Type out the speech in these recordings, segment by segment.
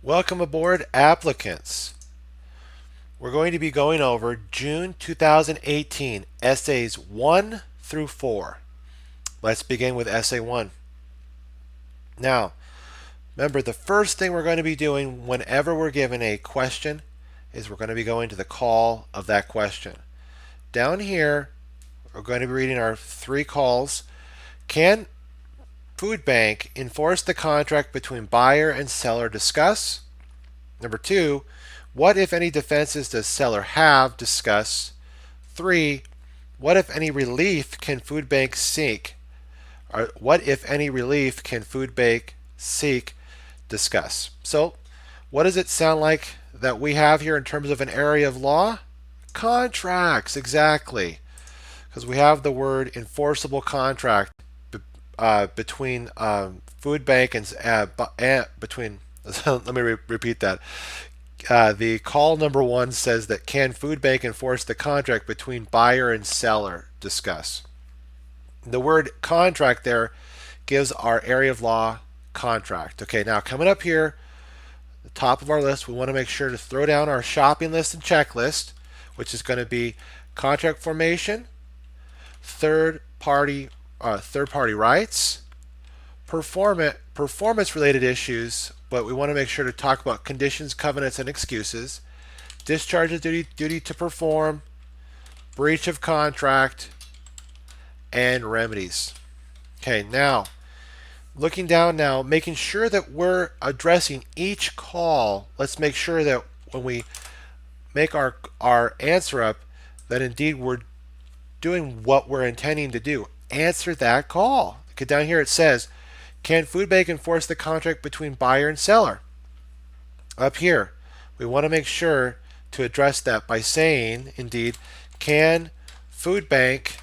Welcome aboard, applicants. We're going to be going over June 2018 essays 1 through 4. Let's begin with essay 1. Now, remember, the first thing we're going to be doing whenever we're given a question is we're going to be going to the call of that question. Down here, we're going to be reading our 3 calls. Can food bank enforce the contract between buyer and seller? Discuss. Number 2, what if any defenses does seller have? Discuss. 3, what if any relief can food bank seek? Or what if any relief can food bank seek? Discuss. So what does it sound like that we have here in terms of an area of law? Contracts, exactly. Because we have the word enforceable contract between food bank and between. Let me repeat that. The call number 1 says that can food bank enforce the contract between buyer and seller? Discuss. The word contract there gives our area of law contract. Okay, now coming up here, the top of our list, we want to make sure to throw down our shopping list and checklist, which is going to be contract formation, third party rights, performance related issues, but we want to make sure to talk about conditions, covenants, and excuses, discharge of duty to perform, breach of contract, and remedies. Okay, now looking down now, making sure that we're addressing each call. Let's make sure that when we make our answer up, that indeed we're doing what we're intending to do. Answer that call. Okay, down here it says, can food bank enforce the contract between buyer and seller? Up here, we want to make sure to address that by saying, indeed, can food bank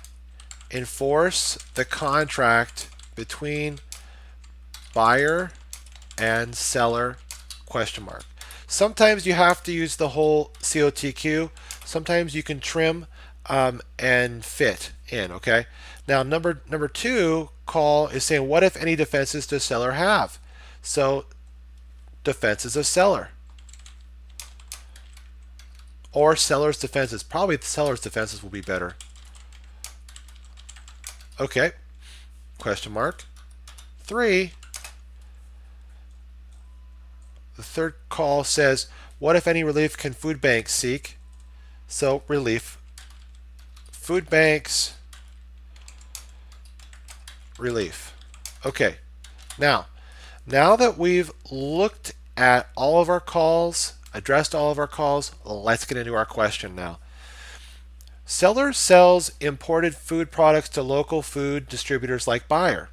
enforce the contract between buyer and seller? Question mark. Sometimes you have to use the whole COTQ. Sometimes you can trim and fit in. Okay. Now number 2 call is saying, what if any defenses does seller have? So defenses of seller or seller's defenses. Probably the seller's defenses will be better. Okay. Question mark. 3. The third call says, what if any relief can food banks seek? So relief. Food banks relief. Okay. Now that we've looked at all of our calls, addressed all of our calls, let's get into our question now. Seller sells imported food products to local food distributors like buyer.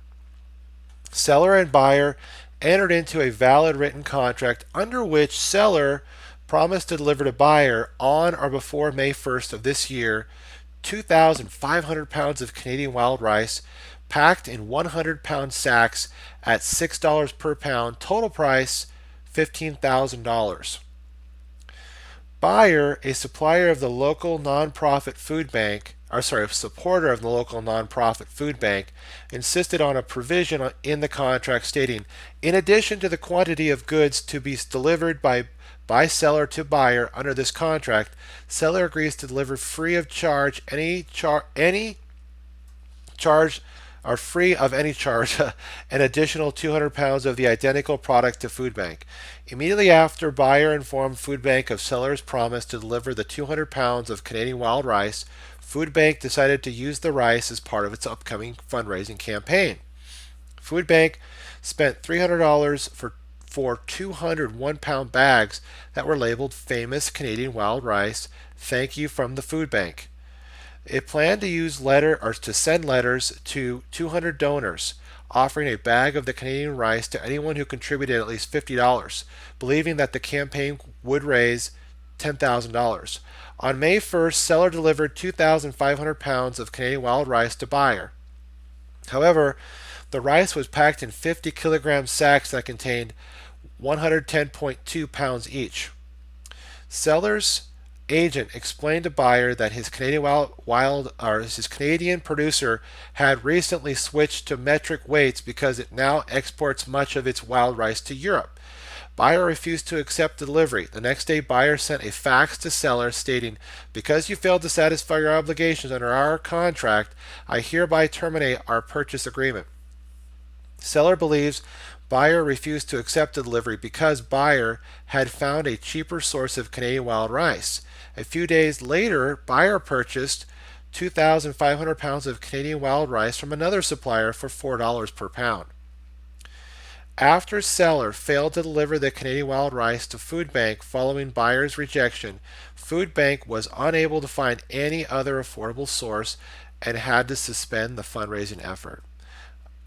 Seller and buyer entered into a valid written contract under which seller promised to deliver to buyer on or before May 1st of this year 2,500 pounds of Canadian wild rice packed in 100-pound sacks at $6 per pound, total price $15,000. Buyer, a supplier of the local nonprofit food bank, a supporter of the local nonprofit food bank, insisted on a provision in the contract stating, in addition to the quantity of goods to be delivered by seller to buyer under this contract, seller agrees to deliver free of charge free of any charge an additional 200 pounds of the identical product to food bank. Immediately after buyer informed food bank of seller's promise to deliver the 200 pounds of Canadian wild rice, food bank decided to use the rice as part of its upcoming fundraising campaign. Food bank spent $300 for 200 1-pound bags that were labeled famous Canadian wild rice, thank you from the food bank. It planned to send letters to 200 donors, offering a bag of the Canadian rice to anyone who contributed at least $50, believing that the campaign would raise $10,000. On May 1st, seller delivered 2,500 pounds of Canadian wild rice to buyer. However, the rice was packed in 50 kilogram sacks that contained 110.2 pounds each. Seller's agent explained to buyer that his Canadian producer had recently switched to metric weights because it now exports much of its wild rice to Europe. Buyer refused to accept delivery. The next day, buyer sent a fax to seller stating, because you failed to satisfy your obligations under our contract, I hereby terminate our purchase agreement. Seller believes buyer refused to accept the delivery because buyer had found a cheaper source of Canadian wild rice. A few days later, buyer purchased 2,500 pounds of Canadian wild rice from another supplier for $4 per pound. After seller failed to deliver the Canadian wild rice to Food Bank following buyer's rejection, Food Bank was unable to find any other affordable source and had to suspend the fundraising effort.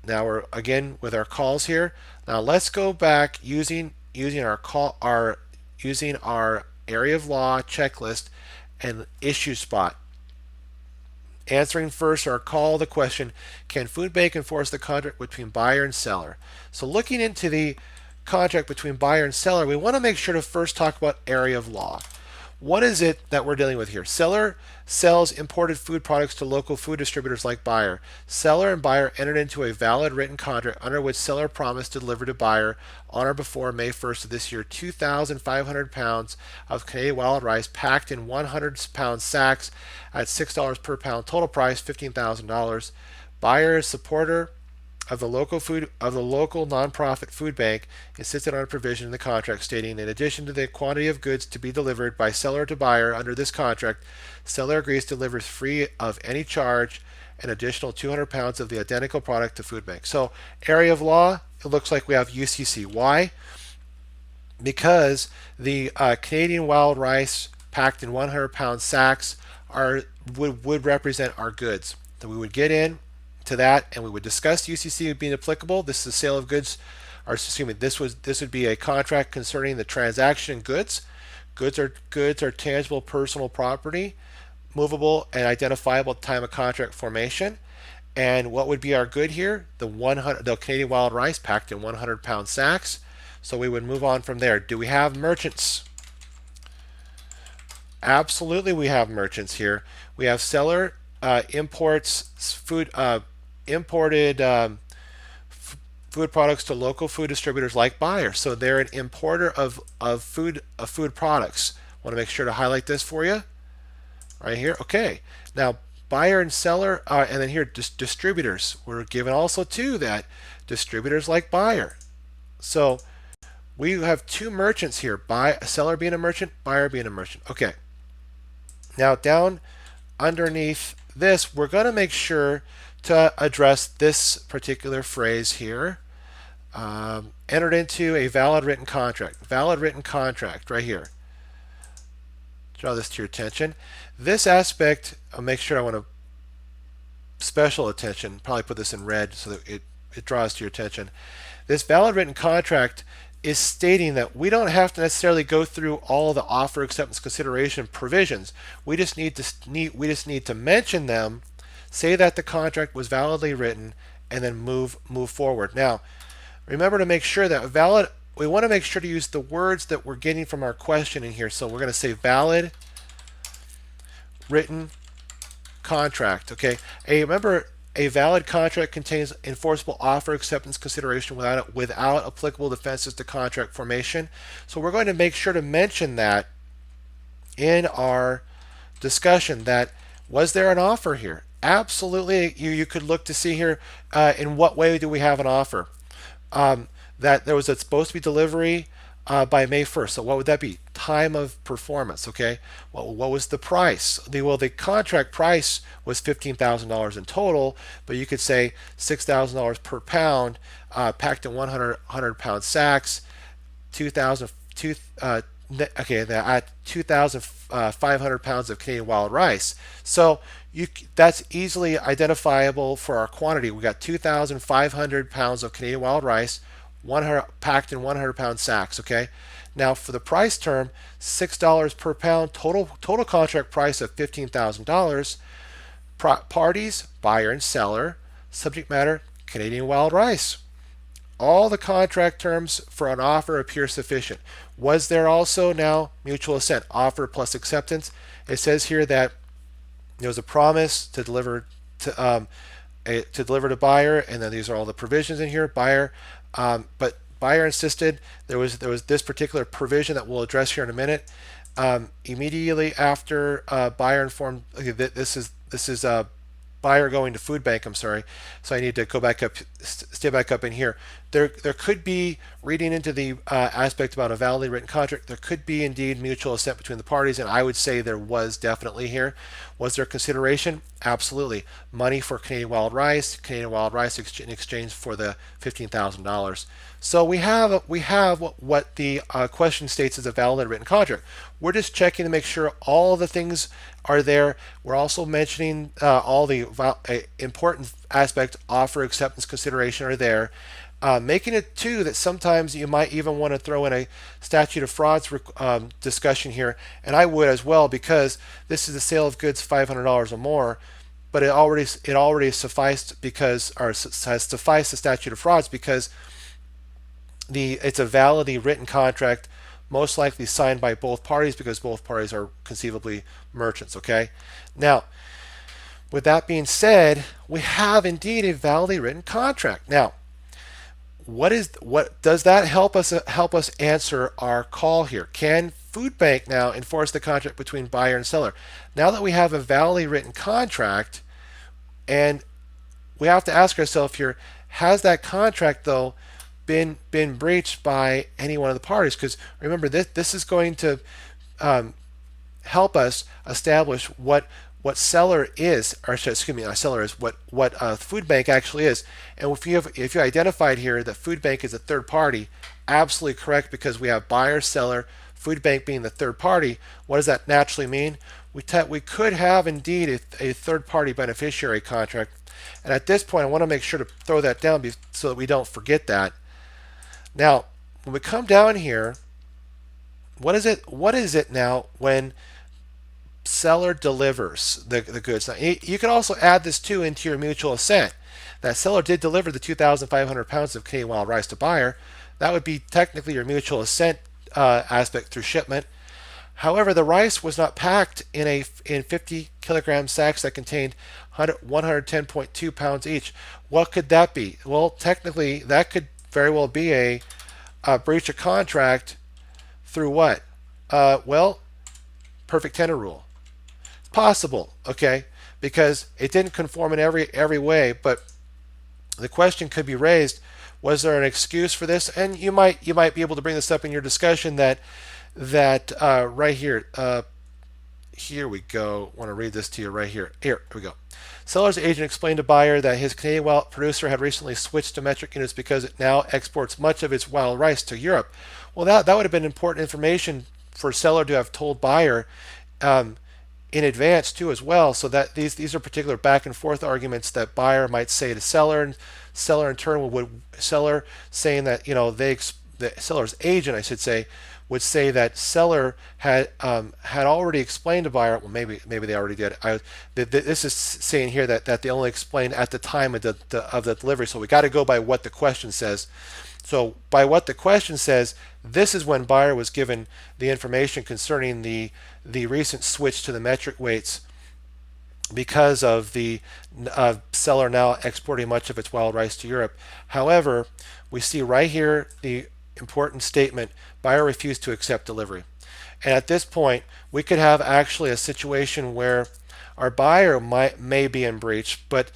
Now we're again with our calls here. Now let's go back using our area of law checklist and issue spot. Answering first our call the question, can Food Bank enforce the contract between buyer and seller? So looking into the contract between buyer and seller, we want to make sure to first talk about area of law. What is it that we're dealing with here? Seller sells imported food products to local food distributors like buyer. Seller and buyer entered into a valid written contract under which seller promised to deliver to buyer on or before May 1st of this year 2,500 pounds of Canadian wild rice packed in 100-pound sacks at $6 per pound. Total price $15,000. Buyer is supporter of the local nonprofit food bank insisted on a provision in the contract stating, in addition to the quantity of goods to be delivered by seller to buyer under this contract, seller agrees to deliver free of any charge an additional 200 pounds of the identical product to food bank. So area of law, it looks like we have UCC. Why? Because the Canadian wild rice packed in 100-pound sacks would represent our goods. So we would get in to that and we would discuss UCC being applicable. This is the sale of goods, or excuse me, this would be a contract concerning the transaction goods. Goods are tangible personal property, movable and identifiable at the time of contract formation. And what would be our good here? The Canadian wild rice packed in 100-pound sacks. So we would move on from there. Do we have merchants? Absolutely, we have merchants here. We have seller imports imported food products to local food distributors like buyer. So they're an importer of food products. Want to make sure to highlight this for you right here. Okay. Now buyer and seller, and then here distributors. We're given also too that distributors like buyer. So we have two merchants here. Seller being a merchant, buyer being a merchant. Okay. Now down underneath this, we're going to make sure to address this particular phrase here. Entered into a valid written contract. Valid written contract right here. Draw this to your attention. This aspect, I'll make sure I want to special attention, probably put this in red so that it draws to your attention. This valid written contract is stating that we don't have to necessarily go through all of the offer acceptance consideration provisions. We just need to mention them, say that the contract was validly written, and then move forward. Now, remember to make sure that we want to make sure to use the words that we're getting from our question in here. So we're going to say valid written contract. Okay. Remember, a valid contract contains enforceable offer acceptance consideration without applicable defenses to contract formation. So we're going to make sure to mention that in our discussion, that was there an offer here? Absolutely. You could look to see here in what way do we have an offer. That there was supposed to be delivery by May 1st. So what would that be? Time of performance. Okay. What was the price? The contract price was $15,000 in total, but you could say $6,000 per pound, packed in 100-pound sacks, 2,500 pounds of Canadian wild rice. So that's easily identifiable for our quantity. We got 2,500 pounds of Canadian wild rice, packed in 100-pound sacks. Okay. Now for the price term, $6 per pound, total contract price of $15,000. Parties, buyer and seller. Subject matter, Canadian wild rice. All the contract terms for an offer appear sufficient. Was there also now mutual assent? Offer plus acceptance. It says here that there was a promise to deliver to buyer, and then these are all the provisions in here. Buyer, but buyer insisted there was this particular provision that we'll address here in a minute. Immediately after buyer informed, okay, this is buyer going to food bank, I'm sorry, so I need to go back up, stay back up in here. There could be, reading into the aspect about a validly written contract, there could be indeed mutual assent between the parties, and I would say there was definitely here. Was there consideration? Absolutely. Money for Canadian wild rice in exchange for the $15,000. So we have what the question states as a valid written contract. We're just checking to make sure all the things are there. We're also mentioning all the important aspects, offer, acceptance, consideration are there. Making it too that sometimes you might even want to throw in a statute of frauds discussion here, and I would as well, because this is a sale of goods $500 or more, but it already sufficed because, or has sufficed the statute of frauds because it's a validly written contract, most likely signed by both parties because both parties are conceivably merchants. Okay, now with that being said, we have indeed a validly written contract. Now, what does that help us answer our call here? Can Food Bank now enforce the contract between buyer and seller? Now that we have a validly written contract, and we have to ask ourselves here, has that contract though been breached by any one of the parties? Because remember, this is going to help us establish what seller is, or excuse me, not seller is, what Food Bank actually is. And if you identified here that Food Bank is a third party, absolutely correct, because we have buyer, seller, Food Bank being the third party. What does that naturally mean? We could have indeed a third party beneficiary contract. And at this point, I want to make sure to throw that down so that we don't forget that. Now, when we come down here, what is it now when seller delivers the goods? Now, you can also add this too into your mutual assent. That seller did deliver the 2,500 pounds of Canadian wild rice to buyer. That would be technically your mutual assent aspect through shipment. However, the rice was not packed in 50 kilogram sacks that contained 110.2 pounds each. What could that be? Well, technically, that could very well be a breach of contract through what? Well, perfect tender rule. It's possible, okay, because it didn't conform in every way, but the question could be raised: was there an excuse for this? And you might be able to bring this up in your discussion that right here. Here we go. I want to read this to you right here. Here we go. Seller's agent explained to buyer that his Canadian wild producer had recently switched to metric units because it now exports much of its wild rice to Europe. Well, that would have been important information for seller to have told buyer in advance too as well, so that these are particular back and forth arguments that buyer might say to seller, and seller in turn seller saying that, you know, the seller's agent, I should say, would say that seller had already explained to buyer. Well, maybe they already did. This is saying here that they only explained at the time of the delivery. So we got to go by what the question says. So by what the question says, this is when buyer was given the information concerning the recent switch to the metric weights because of the seller now exporting much of its wild rice to Europe. However, we see right here the important statement: buyer refused to accept delivery. And at this point, we could have actually a situation where our buyer may be in breach, but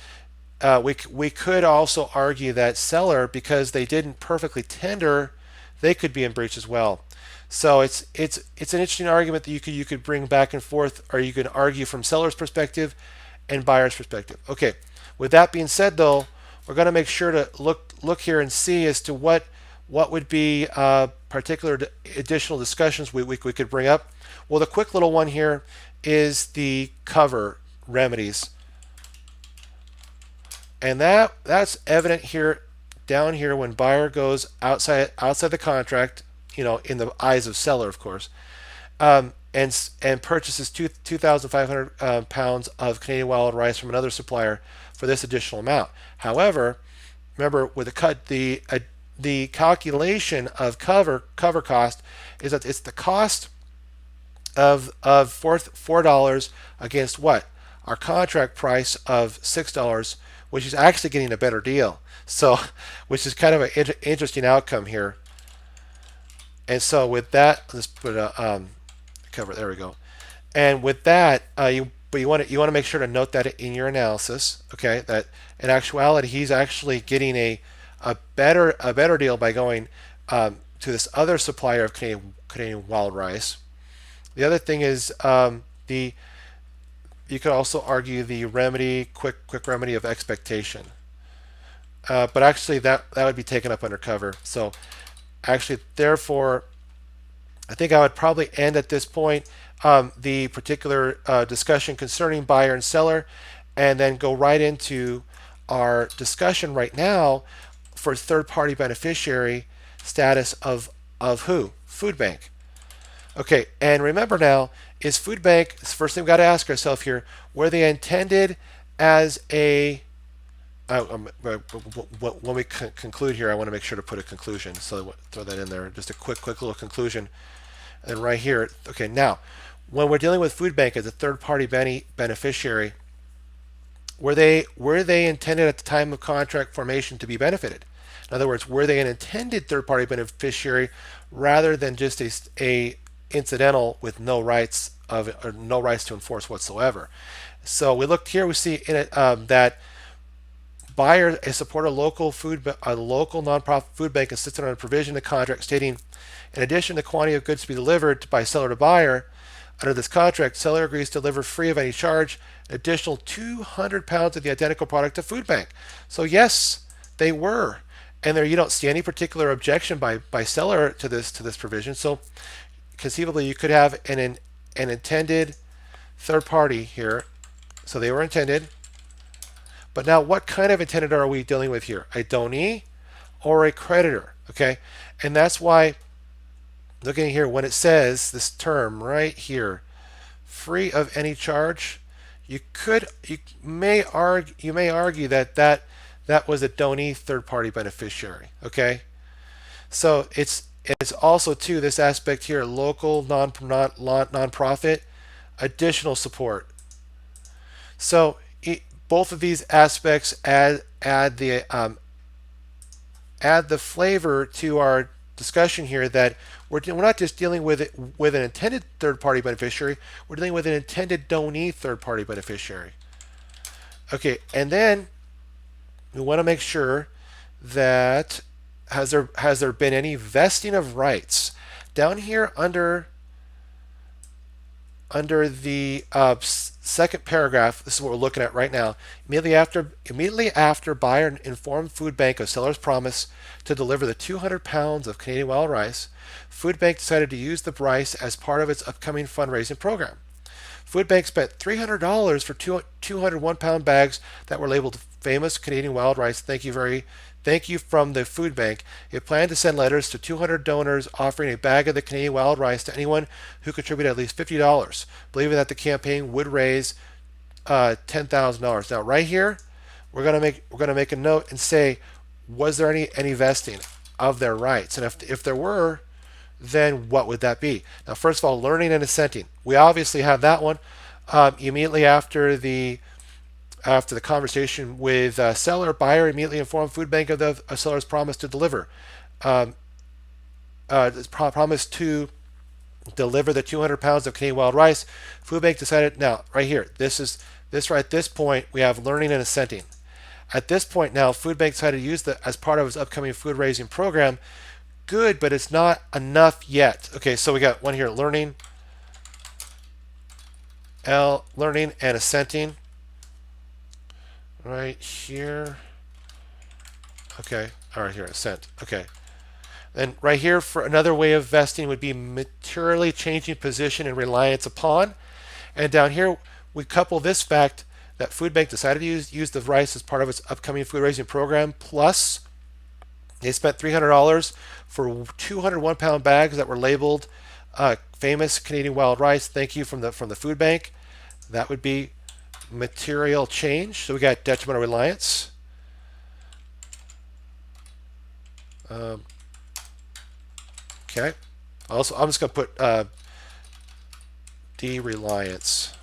we could also argue that seller, because they didn't perfectly tender, they could be in breach as well. So it's an interesting argument that you could bring back and forth, or you could argue from seller's perspective and buyer's perspective. Okay, with that being said though, we're going to make sure to look here and see as to what would be particular additional discussions we could bring up. Well, the quick little one here is the cover remedies. And that's evident here, down here, when buyer goes outside the contract, you know, in the eyes of seller, of course, and purchases 2,500 pounds of Canadian wild rice from another supplier for this additional amount. However, remember, with the calculation of cover cost is that it's the cost of $4 against what? Our contract price of $6, which is actually getting a better deal. So, which is kind of an interesting outcome here. And so with that, let's put a cover. There we go. And with that, you want to make sure to note that in your analysis. Okay, that in actuality he's actually getting a better deal by going to this other supplier of Canadian wild rice. The other thing is you could also argue the remedy, quick remedy of expectation. But actually that would be taken up under cover. So actually, therefore, I think I would probably end at this point the particular discussion concerning buyer and seller, and then go right into our discussion right now for third-party beneficiary status of who? Food bank. Okay, and remember now, is food bank, first thing we've got to ask ourselves here, were they intended as a when we conclude here, I want to make sure to put a conclusion, so throw that in there, just a quick little conclusion. And right here, okay, now when we're dealing with food bank as a third-party beneficiary, were they intended at the time of contract formation to be benefited? In other words, were they an intended third-party beneficiary rather than just a incidental with no rights to enforce whatsoever? So we looked here, we see in it that buyer support a local nonprofit food bank insisted on a provision in the contract stating, in addition to the quantity of goods to be delivered by seller to buyer, under this contract, seller agrees to deliver free of any charge an additional 200 pounds of the identical product to food bank. So yes, they were, and there you don't see any particular objection by seller to this provision. So conceivably, you could have an intended third party here. So they were intended. But now, what kind of intended are we dealing with here? A donee or a creditor? Okay, and that's why, looking here, when it says this term right here, free of any charge, you may argue that was a donee third-party beneficiary. Okay, so it's also too this aspect here, local non-profit, additional support. So both of these aspects add the flavor to our discussion here, that we're not just dealing with an intended third-party beneficiary, we're dealing with an intended donee third-party beneficiary. Okay, and then we want to make sure that has there been any vesting of rights down here under the second paragraph. This is what we're looking at right now. Immediately after buyer informed food bank of seller's promise to deliver the 200 pounds of Canadian wild rice, food bank decided to use the rice as part of its upcoming fundraising program. Food bank spent $300 for 201 pound bags that were labeled famous Canadian wild rice. Thank you from the food bank. It planned to send letters to 200 donors offering a bag of the Canadian wild rice to anyone who contributed at least $50, believing that the campaign would raise $10,000. Now, right here, we're gonna make a note and say, was there any vesting of their rights? And if there were, then what would that be? Now, first of all, learning and assenting. We obviously have that one immediately after the conversation with seller. Buyer immediately informed food bank of the seller's promise to deliver. Promise to deliver the 200 pounds of Canadian wild rice. Food bank decided. Now, right here, this right at this point, we have learning and assenting. At this point now, food bank decided to use that as part of its upcoming food raising program. Good, but it's not enough yet. Okay, so we got one here, learning and assenting. Right here. Okay, all right, here, assent. Okay. Then right here, for another way of vesting would be materially changing position and reliance upon. And down here, we couple this fact that food bank decided to use the rice as part of its upcoming food raising program, plus they spent $300 for 201 pound bags that were labeled famous Canadian wild rice. Thank you from the food bank. That would be material change. So we got detrimental reliance. Okay. Also, I'm just going to put de-reliance.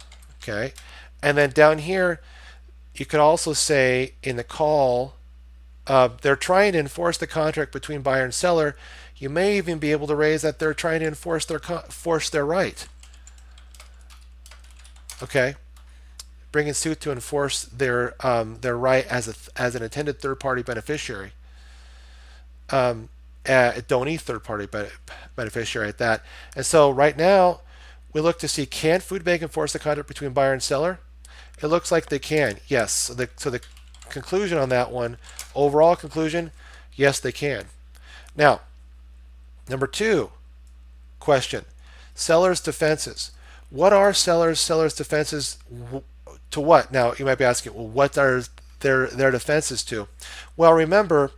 Okay. And then down here, you could also say in the call, they're trying to enforce the contract between buyer and seller. You may even be able to raise that they're trying to enforce their right. Okay, bringing suit to enforce their right as an intended third-party beneficiary. Don't need third-party beneficiary at that. And so right now, we look to see, can food bank enforce the contract between buyer and seller? It looks like they can. Yes. So the conclusion on that one, overall conclusion, yes, they can. Now, number 2 question, seller's defenses. What are seller's defenses to what? Now, you might be asking, well, what are their defenses to? Well, remember,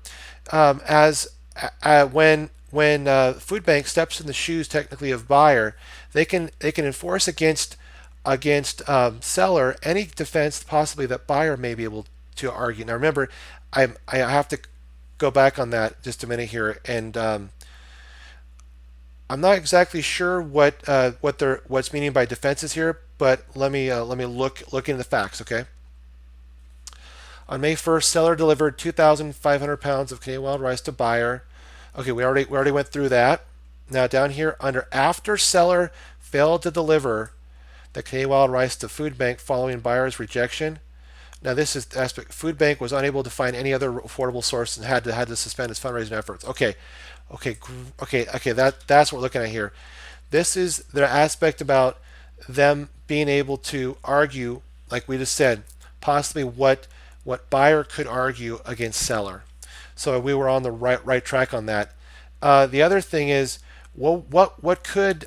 when food bank steps in the shoes technically of buyer, they can enforce against seller any defense possibly that buyer may be able to argue. Now remember, I have to go back on that just a minute here, and I'm not exactly sure what's meaning by defenses here, but let me look into the facts. Okay. On May 1st, seller delivered 2,500 pounds of Canadian wild rice to buyer. Okay, we already went through that. Now down here under after seller failed to deliver the Canadian wild rice to food bank following buyer's rejection. Now this is the aspect. Food bank was unable to find any other affordable source and had to suspend its fundraising efforts. Okay. That's what we're looking at here. This is the aspect about them being able to argue, like we just said, possibly what buyer could argue against seller. So we were on the right track on that. The other thing is, well, what could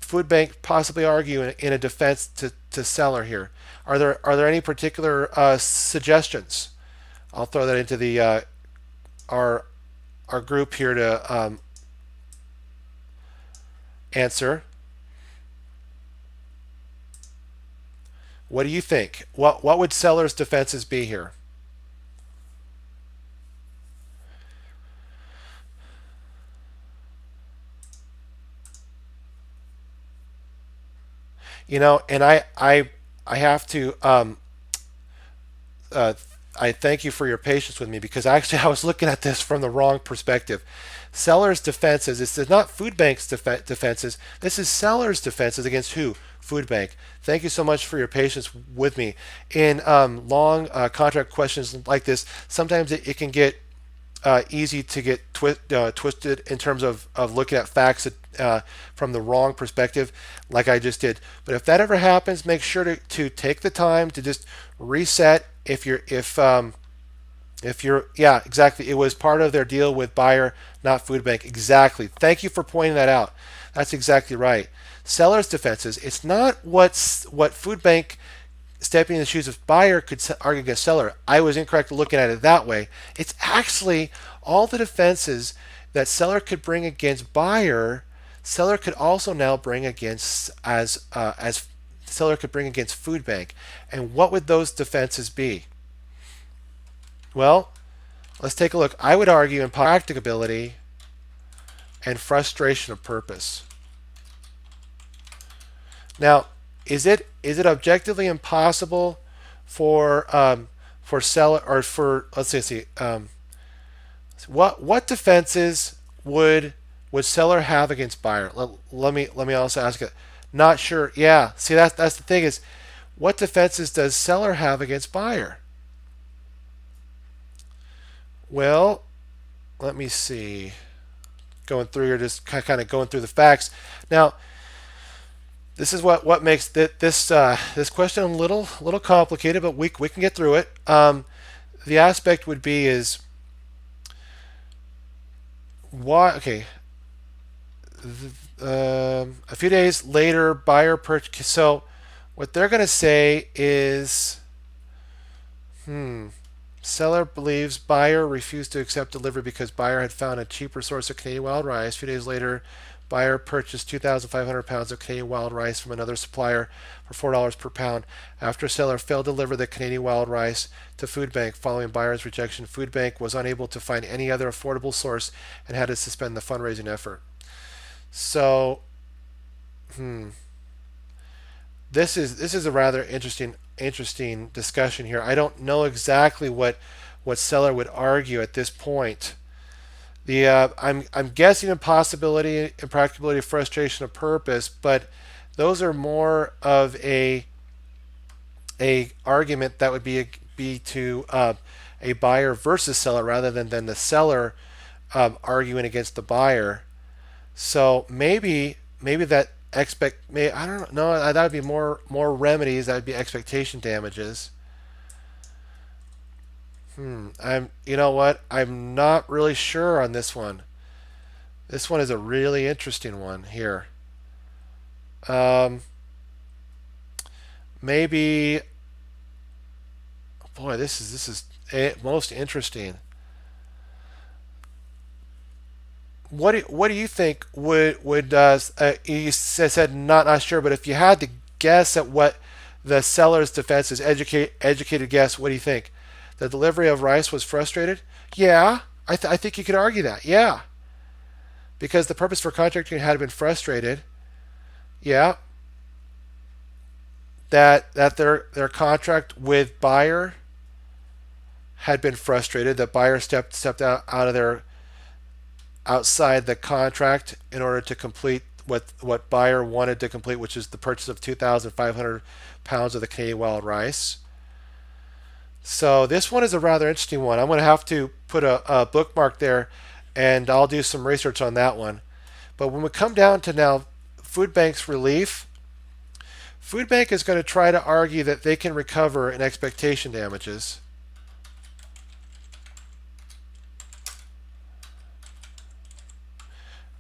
food bank possibly argue in a defense to seller here? Are there any particular suggestions? I'll throw that into the our group here to answer. What do you think? What would seller's defenses be here? And I have to I thank you for your patience with me, because actually I was looking at this from the wrong perspective. Seller's defenses, this is not food bank's defenses. This is seller's defenses against who? Food bank. Thank you so much for your patience with me. In long contract questions like this, sometimes it can get easy to get twisted in terms of looking at facts from the wrong perspective, like I just did. But if that ever happens, make sure to take the time to just reset. If you're yeah, exactly, it was part of their deal with buyer, not food bank. Exactly. Thank you for pointing that out. That's exactly right. Seller's defenses, it's not what food bank stepping in the shoes of buyer could argue against seller. I was incorrect looking at it that way. It's actually all the defenses that seller could bring against buyer, seller could also now bring against as seller could bring against food bank. And what would those defenses be? Well, let's take a look. I would argue impracticability and frustration of purpose. Now, is it objectively impossible for seller, or for, let's see, what defenses would seller have against buyer? Let me also ask it. Not sure. Yeah. See, that's the thing, is what defenses does seller have against buyer? Well, let me see. Going through here, just kind of going through the facts. Now, this is what makes this question a little complicated, but we can get through it. The aspect would be is why? Okay. A few days later, buyer purchase. So what they're going to say is, seller believes buyer refused to accept delivery because buyer had found a cheaper source of Canadian wild rice. A few days later, buyer purchased 2,500 pounds of Canadian wild rice from another supplier for $4 per pound. After seller failed to deliver the Canadian wild rice to food bank following buyer's rejection, food bank was unable to find any other affordable source and had to suspend the fundraising effort. So, This is a rather interesting discussion here. I don't know exactly what seller would argue at this point. I'm guessing impossibility, impracticability, frustration of purpose, but those are more of a argument that would be to a buyer versus seller rather than the seller arguing against the buyer. So maybe that I don't know, that would be more remedies. That would be expectation damages. You know what? I'm not really sure on this one. This one is a really interesting one here. Um, maybe, boy, this is most interesting. What do you think would you said not sure, but if you had to guess at what the seller's defense is, educated guess, what do you think? The delivery of rice was frustrated? Yeah, I think you could argue that. Yeah, because the purpose for contracting had been frustrated. Yeah, that their contract with buyer had been frustrated. That buyer stepped out of their outside the contract in order to complete what buyer wanted to complete, which is the purchase of 2,500 pounds of the Canadian wild rice. So this one is a rather interesting one. I'm going to have to put a bookmark there, and I'll do some research on that one. But when we come down to now food bank's relief, food bank is going to try to argue that they can recover in expectation damages.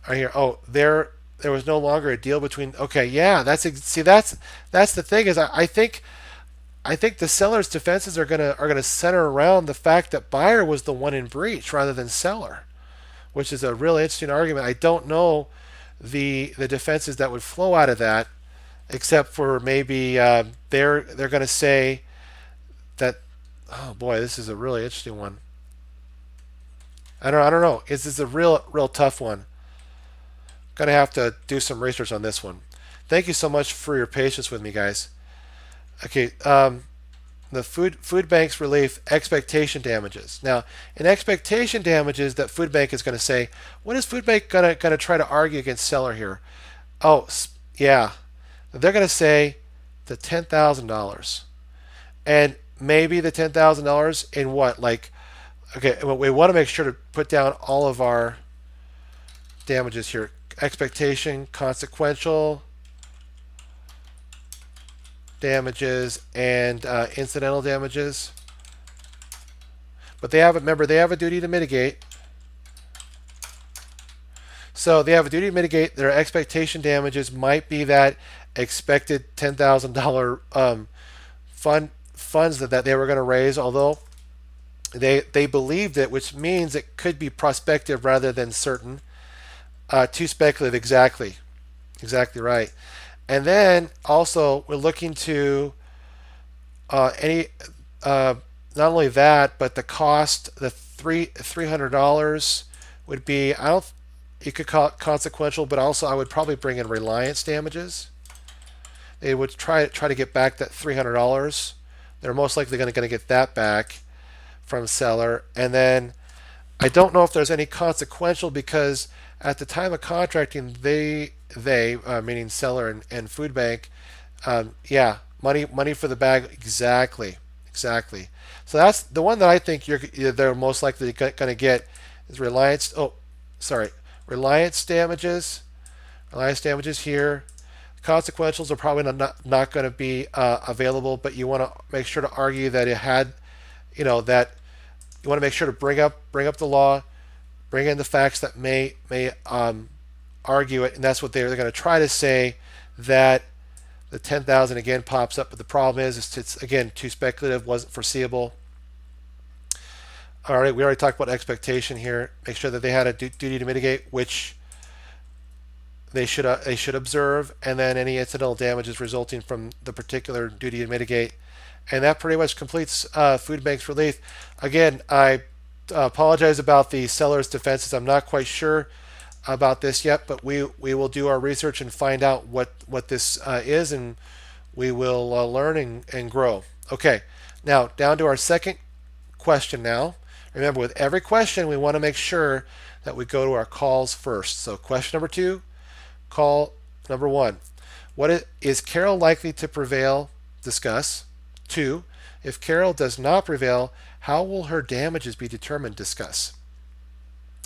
Right here. Oh, there was no longer a deal between. Okay, yeah, that's the thing is I think the seller's defenses are gonna center around the fact that buyer was the one in breach rather than seller, which is a really interesting argument. I don't know the defenses that would flow out of that, except for maybe they're going to say that. Oh boy, this is a really interesting one. I don't know. Is this a real tough one? Gonna have to do some research on this one. Thank you so much for your patience with me, guys. Okay, the food bank's relief expectation damages. Now, in expectation damages, that food bank is going to say, what is food bank gonna try to argue against seller here? Oh, yeah, they're going to say the $10,000, and maybe the $10,000 in what? Like, okay, well, we want to make sure to put down all of our damages here. Expectation, consequential damages, and incidental damages. But remember, they have a duty to mitigate. So they have a duty to mitigate. Their expectation damages might be that expected $10,000 funds that they were going to raise, although they believed it, which means it could be prospective rather than certain. Too speculative, exactly right. And then also we're looking to any not only that, but the cost, the $300 would be, I don't, you could call it consequential, but also I would probably bring in reliance damages. They would try to get back that $300. They're most likely going to get that back from seller. And then I don't know if there's any consequential, because at the time of contracting, they meaning seller and food bank, yeah, money for the bag, exactly. So that's the one that I think they're most likely going to get is reliance. Oh, sorry, reliance damages. Reliance damages here. Consequentials are probably not going to be available, but you want to make sure to argue that it had, that you want to make sure to bring up the law, bring in the facts that may argue it, and that's what they're going to try to say, that the 10,000 again pops up, but the problem is it's again too speculative, wasn't foreseeable. All right, we already talked about expectation here. Make sure that they had a duty to mitigate, which they should observe, and then any incidental damages resulting from the particular duty to mitigate. And that pretty much completes food bank's relief. Again, I apologize about the seller's defenses. I'm not quite sure about this yet, but we will do our research and find out what this is, and we will learn and grow. Okay, now down to our second question now. Remember, with every question, we want to make sure that we go to our calls first. So question number 2, call number 1. What is Carol likely to prevail? Discuss. 2, if Carol does not prevail, how will her damages be determined? Discuss.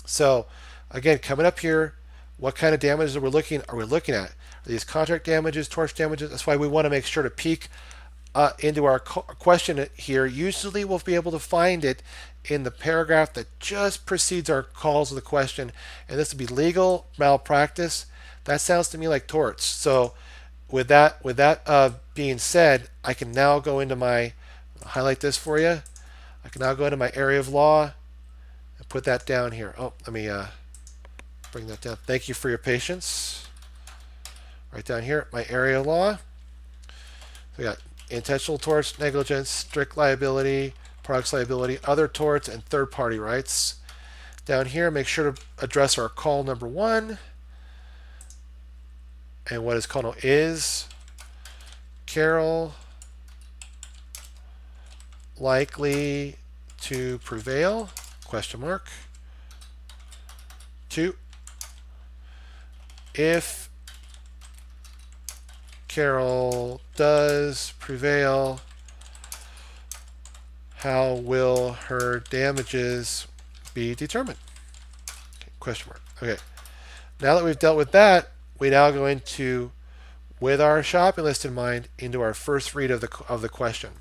So again, coming up here, what kind of damages are we looking at? Are these contract damages, tort damages? That's why we want to make sure to peek into our question here. Usually we'll be able to find it in the paragraph that just precedes our calls of the question, and this would be legal malpractice. That sounds to me like torts. So with that being said, I can now go into my, highlight this for you. I can now go into my area of law and put that down here. Oh, let me bring that down. Thank you for your patience. Right down here, my area of law. So we got intentional torts, negligence, strict liability, products liability, other torts, and third-party rights. Down here, make sure to address our call number 1. And what is called is Carol likely to prevail? Question mark. 2, if Carol does prevail, how will her damages be determined? Okay, question mark. Okay. Now that we've dealt with that, we now go into, with our shopping list in mind, into our first read of the question.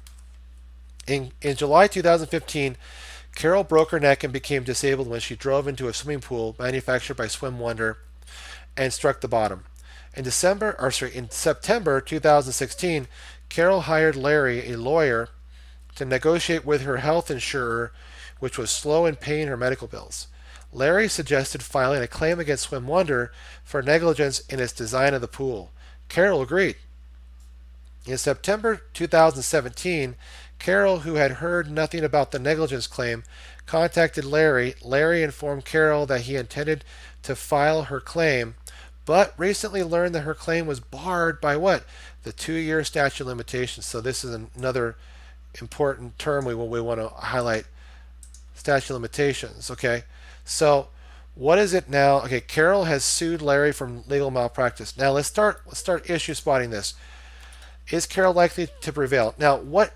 In July 2015, Carol broke her neck and became disabled when she drove into a swimming pool manufactured by Swim Wonder and struck the bottom. In September 2016, Carol hired Larry, a lawyer, to negotiate with her health insurer, which was slow in paying her medical bills. Larry suggested filing a claim against Swim Wonder for negligence in its design of the pool. Carol agreed. In September 2017, Carol, who had heard nothing about the negligence claim, contacted Larry. Larry informed Carol that he intended to file her claim, but recently learned that her claim was barred by what? The 2-year statute of limitations. So this is another important term we want to highlight. Statute of limitations. Okay. So what is it now? Okay, Carol has sued Larry from legal malpractice. Now let's start issue spotting this. Is Carol likely to prevail? Now what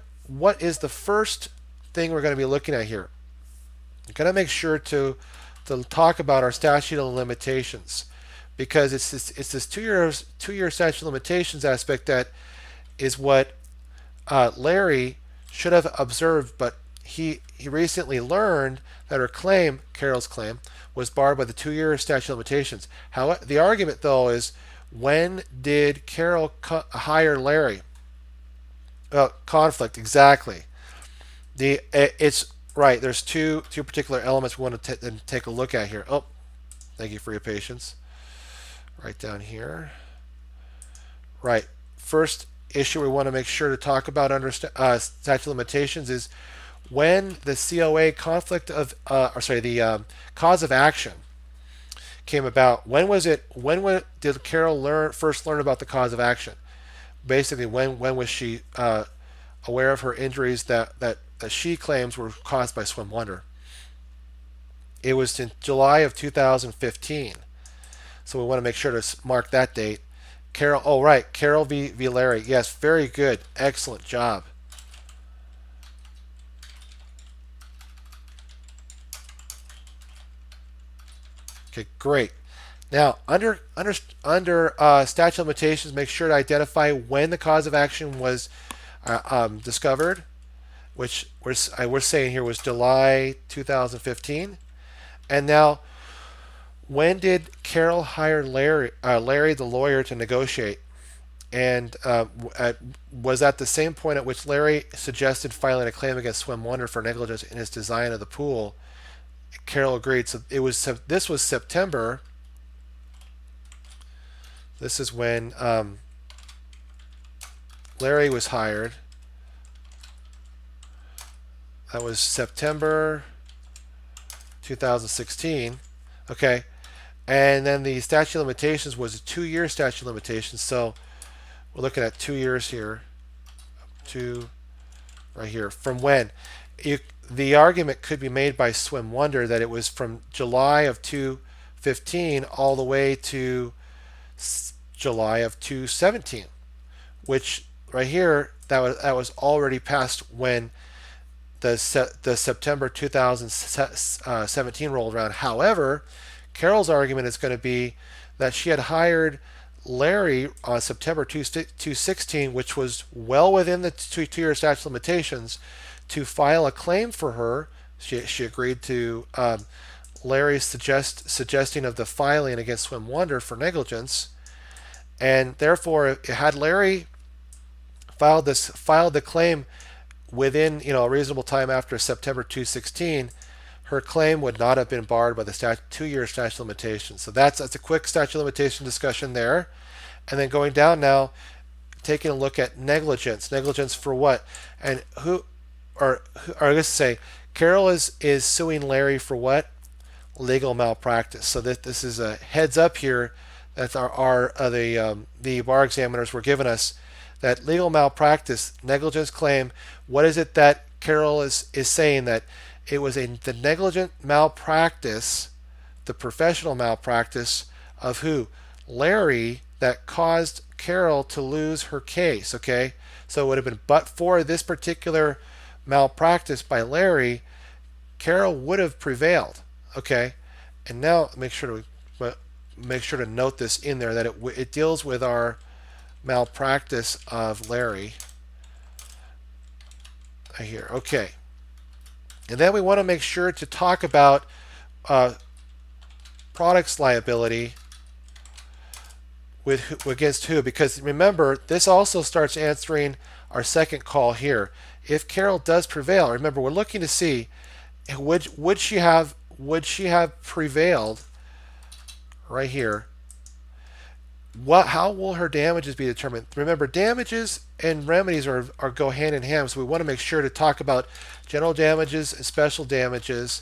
is the first thing we're going to be looking at here? We're going to make sure to talk about our statute of limitations, because it's this 2-year statute of limitations aspect that is what Larry should have observed, but he recently learned that her claim, Carol's claim, was barred by the 2-year statute of limitations. The argument, though, is, when did Carol hire Larry? Conflict, exactly. It's right. There's two particular elements we want to take a look at here. Oh, thank you for your patience. Right down here. Right. First issue we want to make sure to talk about under statute of limitations is when the COA conflict of, the cause of action came about. When did Carol first learn about the cause of action? Basically, when was she aware of her injuries that she claims were caused by Swim Wonder? It was in July of 2015. So we want to make sure to mark that date. Carol, oh right, Carol v. Larry. Yes, very good. Excellent job. Okay, great. Now, under statute of limitations, make sure to identify when the cause of action was discovered, which we're saying here was July 2015. And now, when did Carol hire Larry the lawyer to negotiate? And was that the same point at which Larry suggested filing a claim against Swim Wonder for negligence in his design of the pool? Carol agreed. So this was September. This is when Larry was hired. That was September 2016. Okay. And then the statute of limitations was a 2-year statute of limitations. So we're looking at 2 years here, two right here. From when? The argument could be made by Swim Wonder that it was from July of 2015 all the way to July of 2017, which right here that was already past when the September 2017 rolled around. However, Carol's argument is going to be that she had hired Larry on September 2016, which was well within the two-year statute of limitations, to file a claim for her. She agreed to Larry's suggesting of the filing against Swim Wonder for negligence, and therefore, had Larry filed the claim within a reasonable time after September 2016, her claim would not have been barred by the 2-year statute of limitations. So that's a quick statute of limitation discussion there. And then going down now, taking a look at negligence. Negligence for what? And let's say Carol is suing Larry for what? Legal malpractice. So this is a heads up here that the bar examiners were giving us, that legal malpractice, negligence claim. What is it that Carol is saying? That it was the negligent malpractice, the professional malpractice of who? Larry, that caused Carol to lose her case. Okay, so it would have been but for this particular malpractice by Larry, Carol would have prevailed. Okay, and now make sure to note this in there, that it deals with our malpractice of Larry here. Okay, and then we want to make sure to talk about products liability against who, because remember, this also starts answering our second call here. If Carol does prevail, remember, we're looking to see would she have prevailed right here. How will her damages be determined? Remember, damages and remedies go hand in hand, so we want to make sure to talk about general damages and special damages,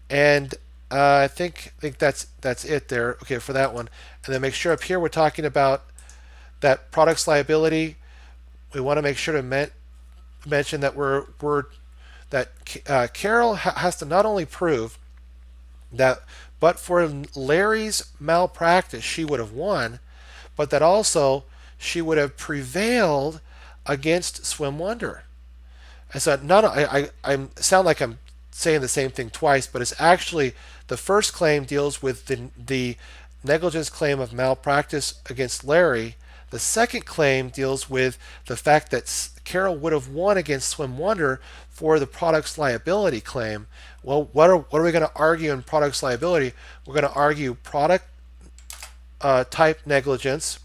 and I think that's it there. Okay, for that one, and then make sure up here we're talking about that products liability. We want to make sure to mention that Carol has to not only prove that, but for Larry's malpractice she would have won, but that also she would have prevailed against Swim Wonder. And so I sound like I'm saying the same thing twice, but it's actually the first claim deals with the negligence claim of malpractice against Larry. The second claim deals with the fact that Carol would have won against Swim Wonder for the products liability claim. Well, what are we going to argue in products liability? We're going to argue product type negligence.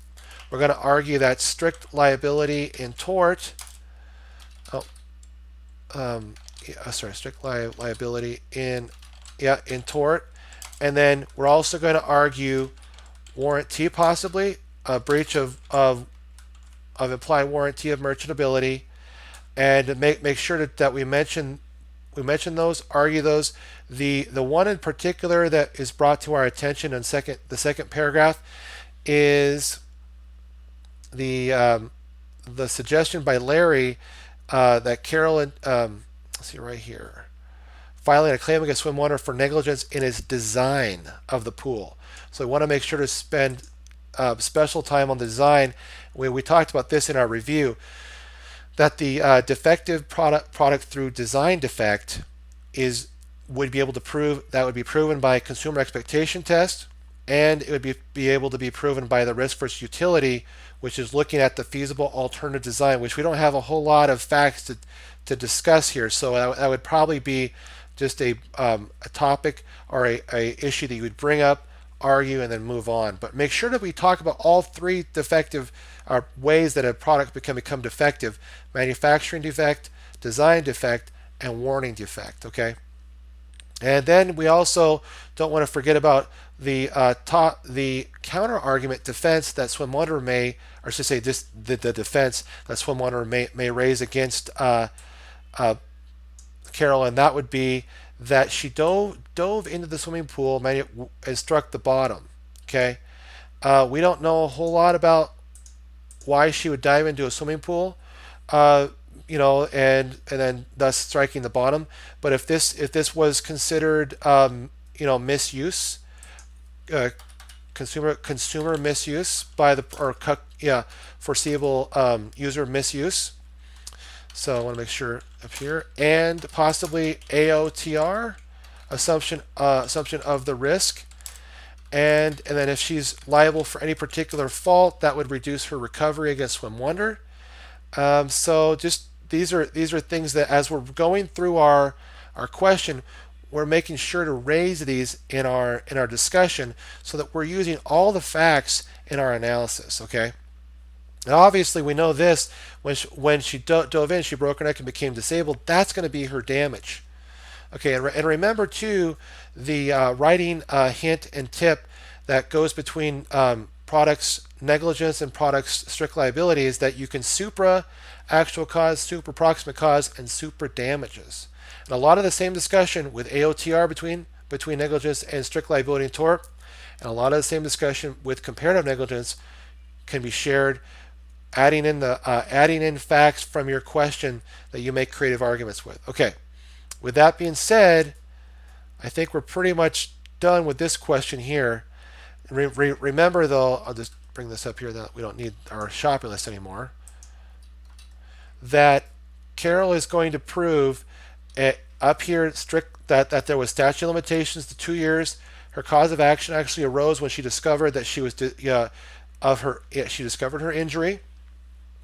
We're going to argue that strict liability in tort. Strict liability in tort. And then we're also going to argue warranty, possibly a breach of implied warranty of merchantability, and make sure that we mention those, argue those. The one in particular that is brought to our attention in the second paragraph is the suggestion by Larry that Carol, let's see right here, filing a claim against Swim Wonder for negligence in his design of the pool. So we want to make sure to spend special time on the design. We talked about this in our review, that the defective product through design defect would be able to prove, that would be proven by consumer expectation test, and it would be able to be proven by the risk versus utility, which is looking at the feasible alternative design, which we don't have a whole lot of facts to discuss here. So that would probably be just a topic or a issue that you would bring up, argue, and then move on. But make sure that we talk about all three defective ways that a product can become defective: manufacturing defect, design defect, and warning defect. Okay, and then we also don't want to forget about the counter argument defense that Swim Wonder may, or should say the defense that Swim Wonder may raise against Carol, and that would be that she dove into the swimming pool and struck the bottom. Okay, we don't know a whole lot about why she would dive into a swimming pool, and then thus striking the bottom. But if this was considered misuse, uh, consumer misuse by the foreseeable user misuse. So I want to make sure up here, and possibly AOTR, assumption of the risk, and then if she's liable for any particular fault, that would reduce her recovery against Swim Wonder. So just these are things that as we're going through our question, we're making sure to raise these in our discussion so that we're using all the facts in our analysis. Okay. And obviously we know this, when she dove in, she broke her neck and became disabled. That's going to be her damage. Okay, and remember too, the writing hint and tip that goes between products negligence and products strict liability is that you can supra actual cause, supra proximate cause, and supra damages. And a lot of the same discussion with AOTR between negligence and strict liability and tort, and a lot of the same discussion with comparative negligence can be shared, adding in facts from your question that you make creative arguments with. Okay. With that being said, I think we're pretty much done with this question here. Remember though, I'll just bring this up here that we don't need our shopping list anymore, that Carol is going to prove up here that there was statute of limitations, the 2 years. Her cause of action actually arose when she discovered that she discovered her injury,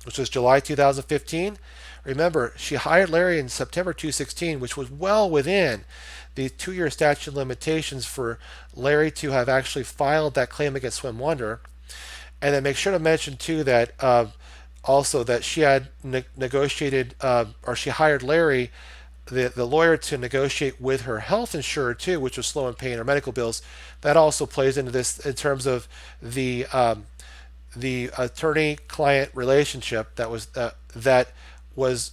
which was July 2015. Remember, she hired Larry in September 2016, which was well within the 2-year statute of limitations for Larry to have actually filed that claim against Swim Wonder. And then make sure to mention too that also that she had negotiated, or she hired Larry, the lawyer, to negotiate with her health insurer too, which was slow in paying her medical bills. That also plays into this in terms of the attorney-client relationship that was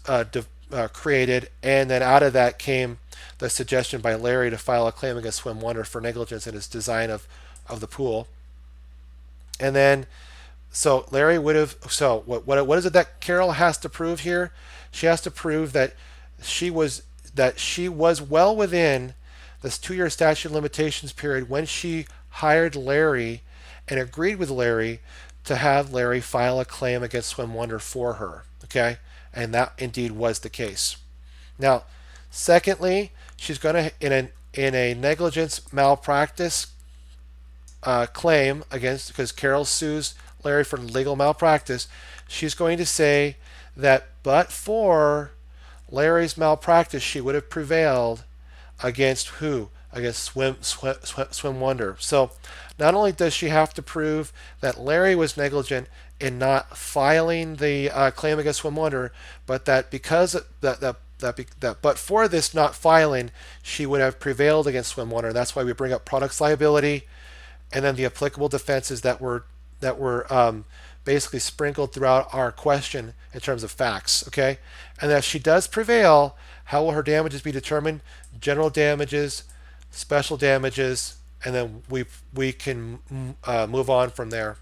created, and then out of that came the suggestion by Larry to file a claim against Swim Wonder for negligence in his design of the pool. And then, so Larry would have. So what is it that Carol has to prove here? She has to prove that she was well within this 2-year statute of limitations period when she hired Larry and agreed with Larry to have Larry file a claim against Swim Wonder for her. Okay. And that indeed was the case. Now, secondly, she's going to, in a negligence malpractice claim against, because Carol sues Larry for legal malpractice, she's going to say that but for Larry's malpractice, she would have prevailed against who? Against Swim Wonder. So not only does she have to prove that Larry was negligent in not filing the claim against Swim Wonder, but that because but for this not filing, she would have prevailed against Swim Wonder. That's why we bring up products liability, and then the applicable defenses that were basically sprinkled throughout our question in terms of facts. Okay, and if she does prevail, how will her damages be determined? General damages, special damages, and then we can move on from there.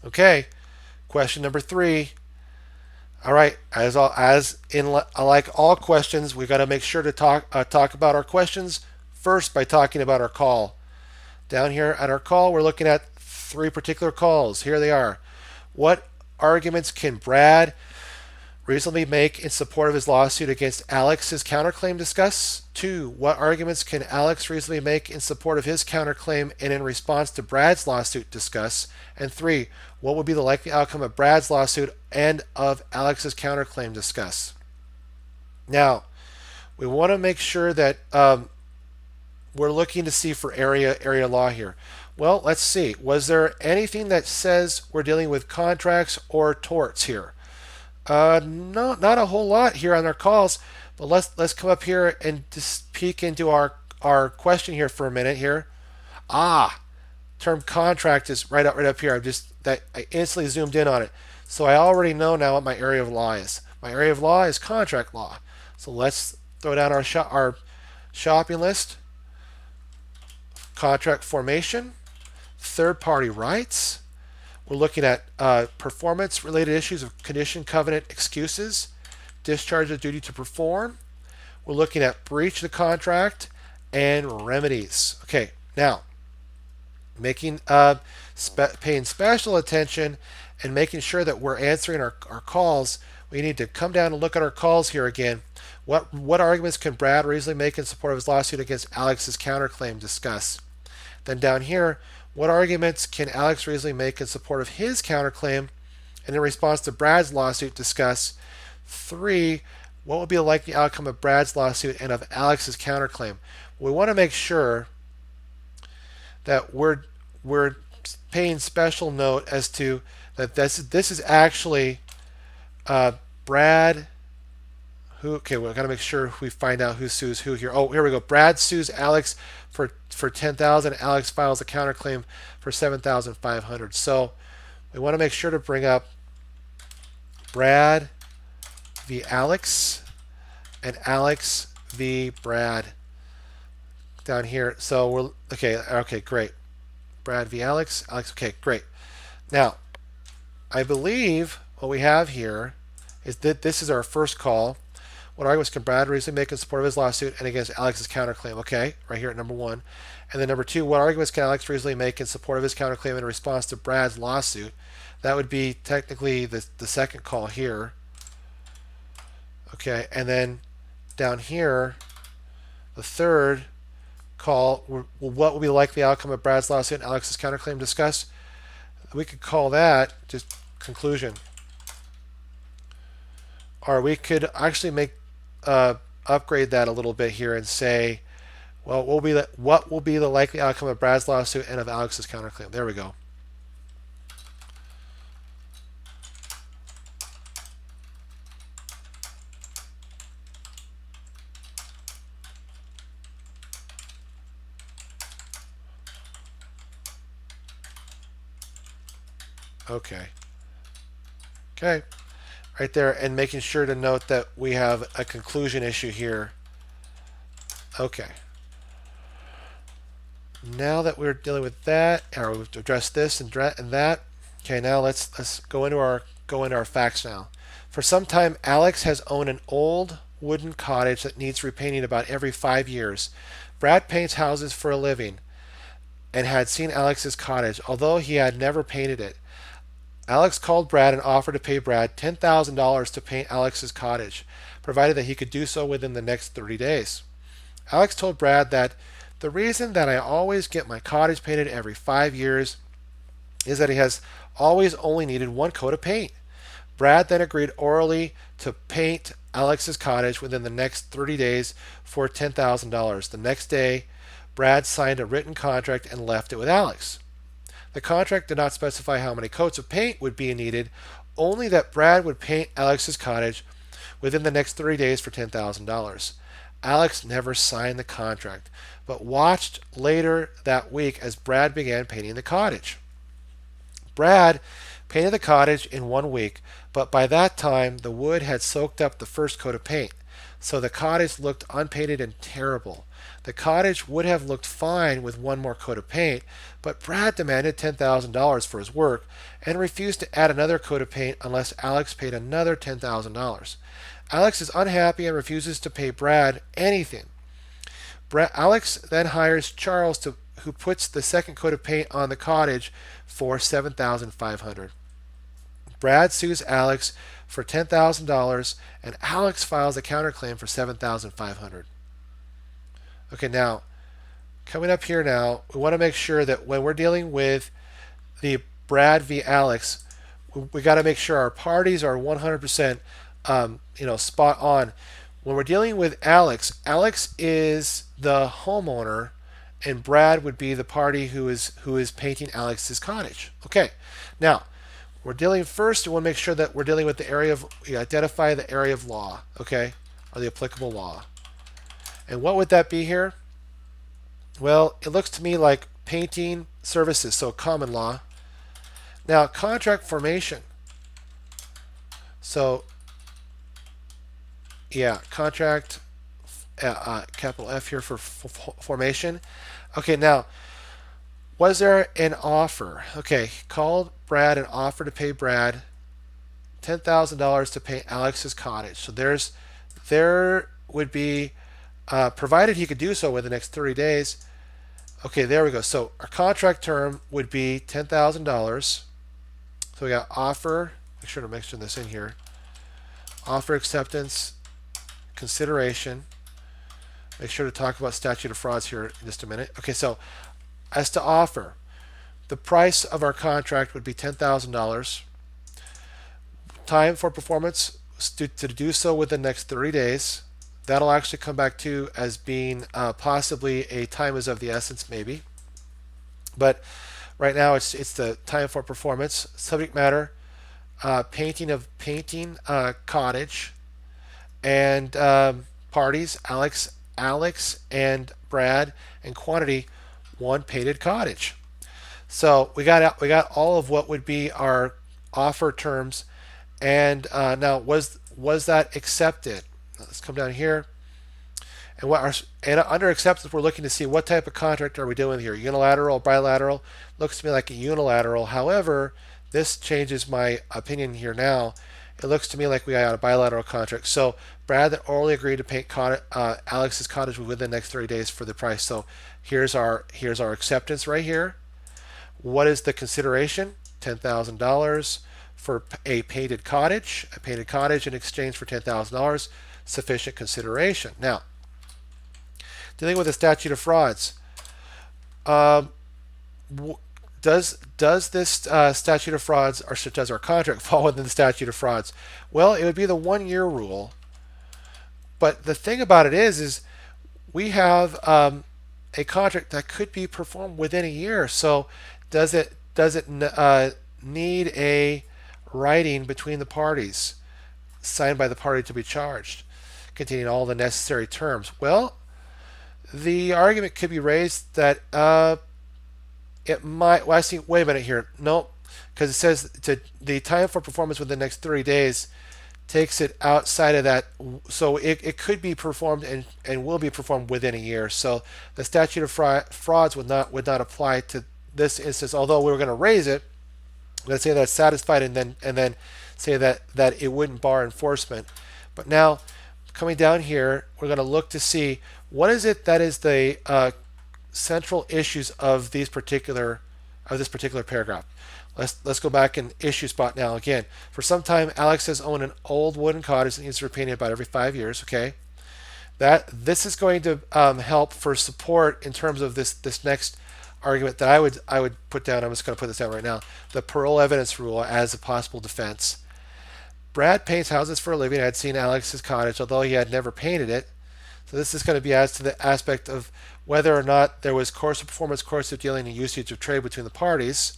Okay, question number 3. All right, as in like all questions, we've got to make sure to talk about our questions first by talking about our call. Down here at our call, we're looking at 3 particular calls. Here they are. What arguments can Brad reasonably make in support of his lawsuit against Alex's counterclaim? Discuss. 2. What arguments can Alex reasonably make in support of his counterclaim and in response to Brad's lawsuit? Discuss. And 3. What would be the likely outcome of Brad's lawsuit and of Alex's counterclaim? Discuss. Now, we want to make sure that we're looking to see for area law here. Well, let's see. Was there anything that says we're dealing with contracts or torts here? No, not a whole lot here on our calls, but let's come up here and just peek into our question here for a minute here. Term contract is right up here. I instantly zoomed in on it. So I already know now what my area of law is. My area of law is contract law. So let's throw down our shopping list. Contract formation, third party rights. We're looking at performance-related issues of condition, covenant, excuses, discharge of duty to perform. We're looking at breach of the contract and remedies. Okay, now making paying special attention and making sure that we're answering our calls. We need to come down and look at our calls here again. What arguments can Brad reasonably make in support of his lawsuit against Alex's counterclaim? Discuss. Then down here, what arguments can Alex reasonably make in support of his counterclaim? And in response to Brad's lawsuit, discuss. 3, what would be the likely outcome of Brad's lawsuit and of Alex's counterclaim? We want to make sure that we're paying special note as to that this is actually Brad. Okay, we've got to make sure we find out who sues who here. Oh, here we go. Brad sues Alex for $10,000. Alex files a counterclaim for $7,500. So we want to make sure to bring up Brad v. Alex and Alex v. Brad down here. So we're okay. Okay, great. Brad v. Alex. Alex. Okay, great. Now, I believe what we have here is that this is our first call. What arguments can Brad reasonably make in support of his lawsuit and against Alex's counterclaim? Okay, right here at number 1. And then number 2, what arguments can Alex reasonably make in support of his counterclaim in response to Brad's lawsuit? That would be technically the second call here. Okay, and then down here, the third call, what will be the likely outcome of Brad's lawsuit and Alex's counterclaim? Discuss. We could call that just conclusion. Or we could actually make upgrade that a little bit here and say, well, what will be the likely outcome of Brad's lawsuit and of Alex's counterclaim? There we go. Okay. Okay. Right there, and making sure to note that we have a conclusion issue here. Okay. Now that we're dealing with that, or we've addressed this and that. Okay, now let's go into our facts now. For some time, Alex has owned an old wooden cottage that needs repainting about every 5 years. Brad paints houses for a living and had seen Alex's cottage, although he had never painted it. Alex called Brad and offered to pay Brad $10,000 to paint Alex's cottage, provided that he could do so within the next 30 days. Alex told Brad that the reason that I always get my cottage painted every 5 years is that he has always only needed one coat of paint. Brad then agreed orally to paint Alex's cottage within the next 30 days for $10,000. The next day, Brad signed a written contract and left it with Alex. The contract did not specify how many coats of paint would be needed, only that Brad would paint Alex's cottage within the next 30 days for $10,000. Alex never signed the contract, but watched later that week as Brad began painting the cottage. Brad painted the cottage in 1 week, but by that time the wood had soaked up the first coat of paint, so the cottage looked unpainted and terrible. The cottage would have looked fine with one more coat of paint, but Brad demanded $10,000 for his work and refused to add another coat of paint unless Alex paid another $10,000. Alex is unhappy and refuses to pay Brad anything. Alex then hires Charles, who puts the second coat of paint on the cottage for $7,500. Brad sues Alex for $10,000, and Alex files a counterclaim for $7,500. Okay, now, coming up here now, we want to make sure that when we're dealing with the Brad v. Alex, we got to make sure our parties are 100% spot on. When we're dealing with Alex, Alex is the homeowner, and Brad would be the party who is painting Alex's cottage. Okay, now we're dealing first. We want to make sure that we're dealing with the area of identify the area of law, okay, or the applicable law. And what would that be here? Well, it looks to me like painting services, so common law. Now, contract formation. So, yeah, contract, capital F here for formation. Okay, now, Was there an offer? Okay, called Brad and offered to pay Brad $10,000 to paint Alex's cottage. So there would be, provided he could do so within the next 30 days. Okay, there we go. So our contract term would be $10,000. So we got offer. Make sure to mention this in here. Offer, acceptance, consideration. Make sure to talk about statute of frauds here in just a minute. Okay, so as to offer, the price of our contract would be $10,000. Time for performance to do so within the next 30 days. That'll actually come back to as being possibly a time is of the essence, maybe. But right now it's the time for performance. Subject matter, painting cottage, and parties, Alex and Brad, and quantity, one painted cottage. So we got all of what would be our offer terms. And now was that accepted? Let's come down here. And under acceptance, we're looking to see what type of contract are we doing here. Unilateral, bilateral. Looks to me like a unilateral. However, this changes my opinion here now. It looks to me like we got a bilateral contract. So Brad that orally agreed to paint Alex's cottage within the next 30 days for the price. So here's our acceptance right here. What is the consideration? $10,000 for a painted cottage in exchange for $10,000, sufficient consideration. Now, dealing with the statute of frauds, does this statute of frauds, or does our contract fall within the statute of frauds? Well, it would be the 1-year rule. But the thing about it is we have a contract that could be performed within a year. So does it need a writing between the parties, signed by the party to be charged, containing all the necessary terms? Well, the argument could be raised that it might. Well, I see. Wait a minute here. No, because it says the time for performance within the next 30 days takes it outside of that. So it could be performed and will be performed within a year. So the statute of frauds would not apply to this instance. Although we were going to raise it, let's say that's satisfied, and then say that it wouldn't bar enforcement. But now, coming down here, we're going to look to see what is it that is the central issues of this particular paragraph. Let's go back in issue spot now again. For some time, Alex has owned an old wooden cottage that needs to be repainted about every 5 years. Okay, this is going to help for support in terms of this next argument that I would put down. I'm just going to put this down right now. The parole evidence rule as a possible defense. Brad paints houses for a living. I had seen Alex's cottage, although he had never painted it. So this is going to be as to the aspect of whether or not there was course of performance, course of dealing, and usage of trade between the parties.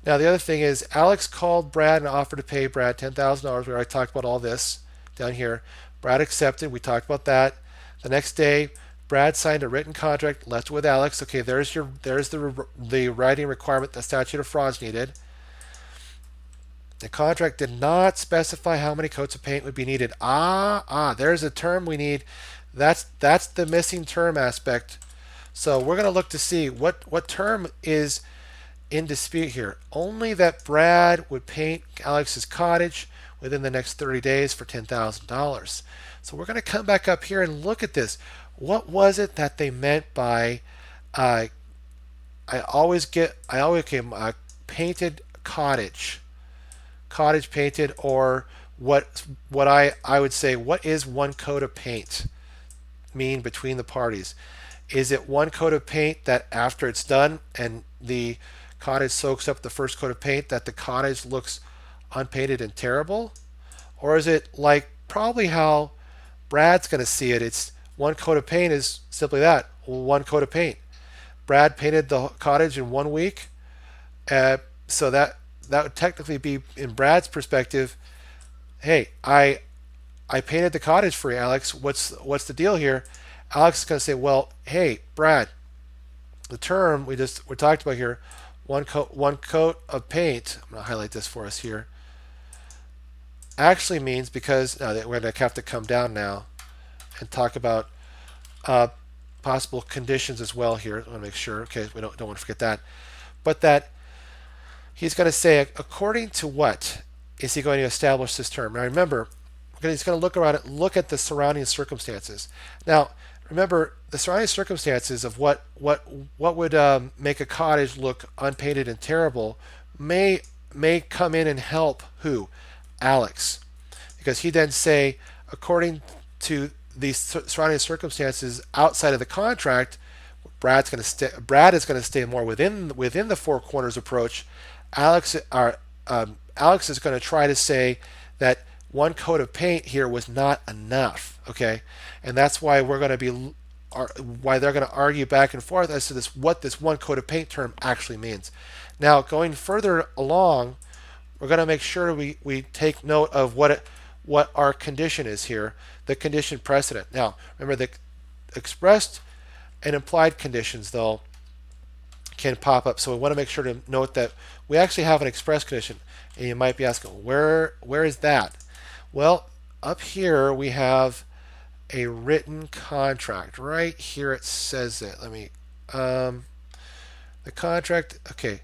Now the other thing is Alex called Brad and offered to pay Brad $10,000. We already talked about all this down here. Brad accepted. We talked about that. The next day, Brad signed a written contract, left it with Alex. Okay, there's the writing requirement the statute of frauds needed. The contract did not specify how many coats of paint would be needed. There's a term we need. That's the missing term aspect. So we're going to look to see what term is in dispute here. Only that Brad would paint Alex's cottage within the next 30 days for $10,000. So we're going to come back up here and look at this. What was it that they meant by painted cottage painted, or what I would say, what is one coat of paint mean between the parties? Is it one coat of paint that after it's done and the cottage soaks up the first coat of paint that the cottage looks unpainted and terrible? Or is it like probably how Brad's going to see it? It's one coat of paint is simply that, one coat of paint. Brad painted the cottage in 1 week, so that would technically be, in Brad's perspective, hey, I painted the cottage for you, Alex. What's the deal here? Alex is going to say, well, hey, Brad, the term we talked about here, one coat of paint. I'm going to highlight this for us here. Actually means, because we're going to have to come down now and talk about possible conditions as well here. I want to make sure. Okay, we don't want to forget that. But that he's going to say, according to what is he going to establish this term? Now remember, he's going to look around it, look at the surrounding circumstances. Now remember, the surrounding circumstances of what would make a cottage look unpainted and terrible may come in and help who? Alex, because he then say, according to these surrounding circumstances outside of the contract, Brad is going to stay more within the four corners approach. Alex is going to try to say that one coat of paint here was not enough. Okay, and that's why we're going to be why they're going to argue back and forth as to what this one coat of paint term actually means. Now, going further along, we're going to make sure we take note of what our condition is here, the condition precedent. Now, remember, the expressed and implied conditions, though, can pop up. So we want to make sure to note that we actually have an express condition. And you might be asking, where is that? Well, up here we have a written contract. Right here it says it. Let me, the contract, okay.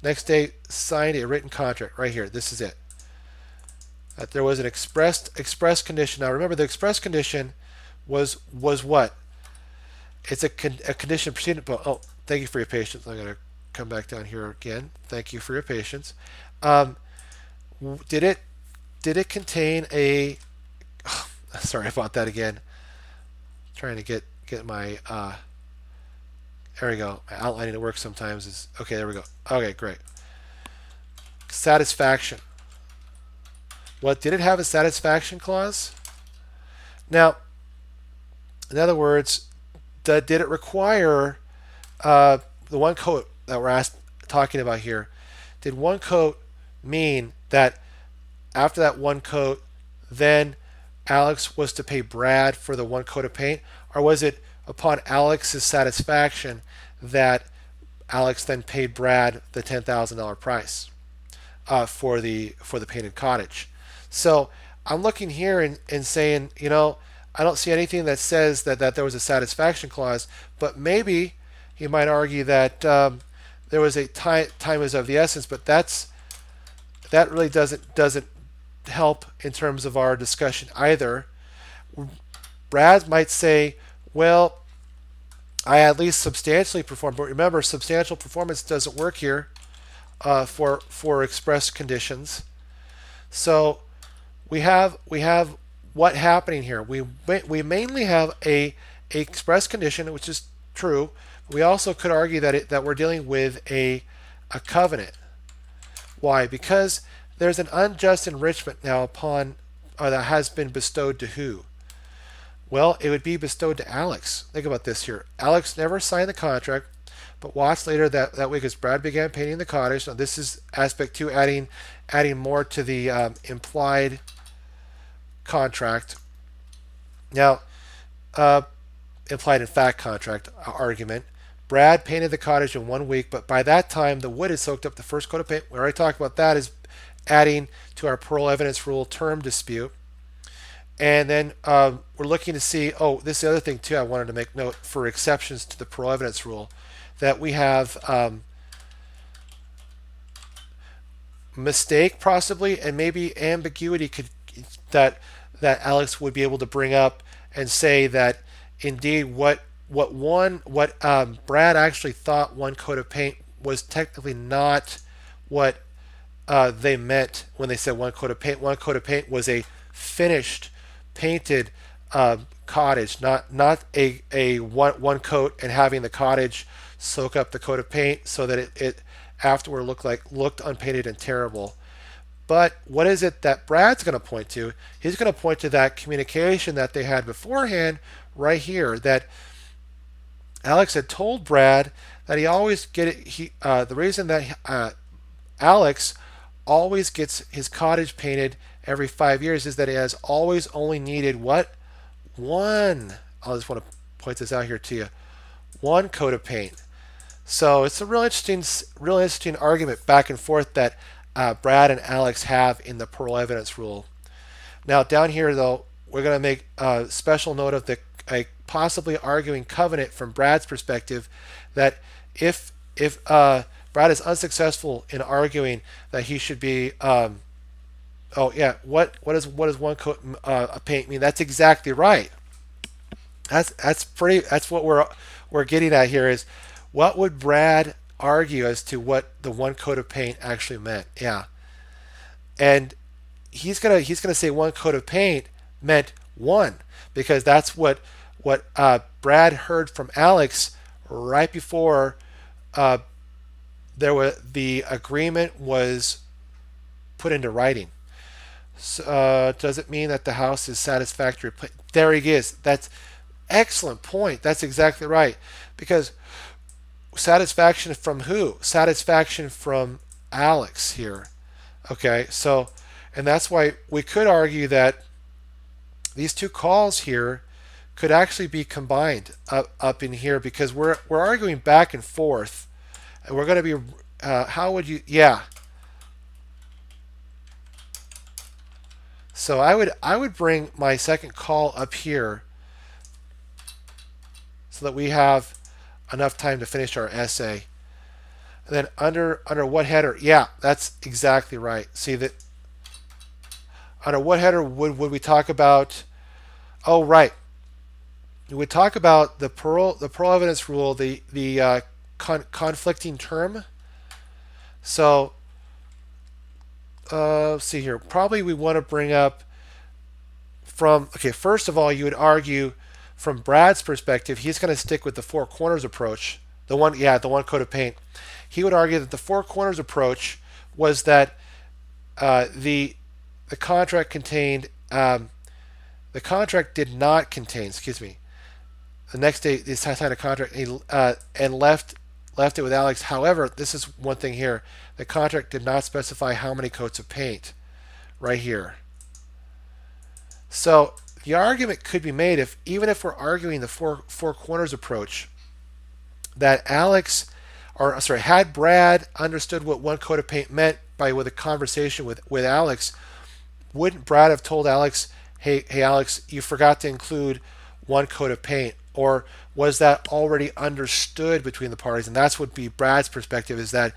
Next day, signed a written contract. Right here, this is it. That there was an express condition. Now remember, the express condition was what? It's a condition preceding. Oh, thank you for your patience. I'm going to come back down here again. Thank you for your patience. Did it contain a? Oh, sorry about that again. Trying to get my. There we go. My outlining at work sometimes is okay. There we go. Okay, great. Satisfaction. What did it have a satisfaction clause? Now, in other words, did it require the one coat that we're talking about here? Did one coat mean that after that one coat, then Alex was to pay Brad for the one coat of paint, or was it upon Alex's satisfaction that Alex then paid Brad the $10,000 price for the painted cottage? So I'm looking here and saying, I don't see anything that says that there was a satisfaction clause, but maybe he might argue that there was a time is of the essence, but that really doesn't help in terms of our discussion either. Brad might say, well, I at least substantially performed, but remember, substantial performance doesn't work here for express conditions. So we have what happening here. We mainly have a express condition, which is true. We also could argue that we're dealing with a covenant. Why? Because there's an unjust enrichment now upon that has been bestowed to who? Well, it would be bestowed to Alex. Think about this here. Alex never signed the contract, but watch later that week as Brad began painting the cottage. Now this is aspect 2, adding more to the implied contract. Now, implied in fact contract argument. Brad painted the cottage in 1 week, but by that time the wood had soaked up the first coat of paint. We already talked about that as adding to our parole evidence rule term dispute. And then we're looking to see, this is the other thing too I wanted to make note for exceptions to the parole evidence rule, that we have mistake possibly, and maybe ambiguity that Alex would be able to bring up and say that indeed what Brad actually thought one coat of paint was technically not what they meant when they said one coat of paint. One coat of paint was a finished painted cottage, not a one coat and having the cottage soak up the coat of paint so that it afterward looked unpainted and terrible. But what is it that Brad's going to point to? He's going to point to that communication that they had beforehand right here, that Alex had told Brad that he always the reason that Alex always gets his cottage painted every 5 years is that he has always only needed what? One. I just want to point this out here to you. One coat of paint. So it's a real interesting argument back and forth that Brad and Alex have in the parole evidence rule. Now down here though, we're going to make a special note of possibly arguing covenant from Brad's perspective, that if Brad is unsuccessful in arguing that he should be oh yeah, what does one coat of paint mean? That's exactly right. That's what we're getting at here is what would Brad argue as to what the one coat of paint actually meant? Yeah, and he's gonna say one coat of paint meant one because that's what Brad heard from Alex right before the agreement was put into writing. So, does it mean that the house is satisfactory? There he is. That's excellent point. That's exactly right. Because satisfaction from who? Satisfaction from Alex here. Okay, so, and that's why we could argue that these two calls here could actually be combined up in here because we're arguing back and forth, and we're going to be how would you? Yeah. So I would bring my second call up here so that we have enough time to finish our essay. And then under what header? Yeah, that's exactly right. See that under what header would we talk about? Oh, right. We would talk about the Pearl evidence rule, the conflicting term. So let's see here. Probably we want to bring up from, okay, first of all, you would argue from Brad's perspective, he's going to stick with the four corners approach. The one coat of paint. He would argue that the four corners approach was that the contract contained, the contract did not contain, excuse me, the next day they signed a contract and left it with Alex. However, this is one thing here. The contract did not specify how many coats of paint right here. So the argument could be made even if we're arguing the four corners approach, that had Brad understood what one coat of paint meant with a conversation with Alex, wouldn't Brad have told Alex, hey Alex, you forgot to include one coat of paint? Or was that already understood between the parties? And that's what would be Brad's perspective, is that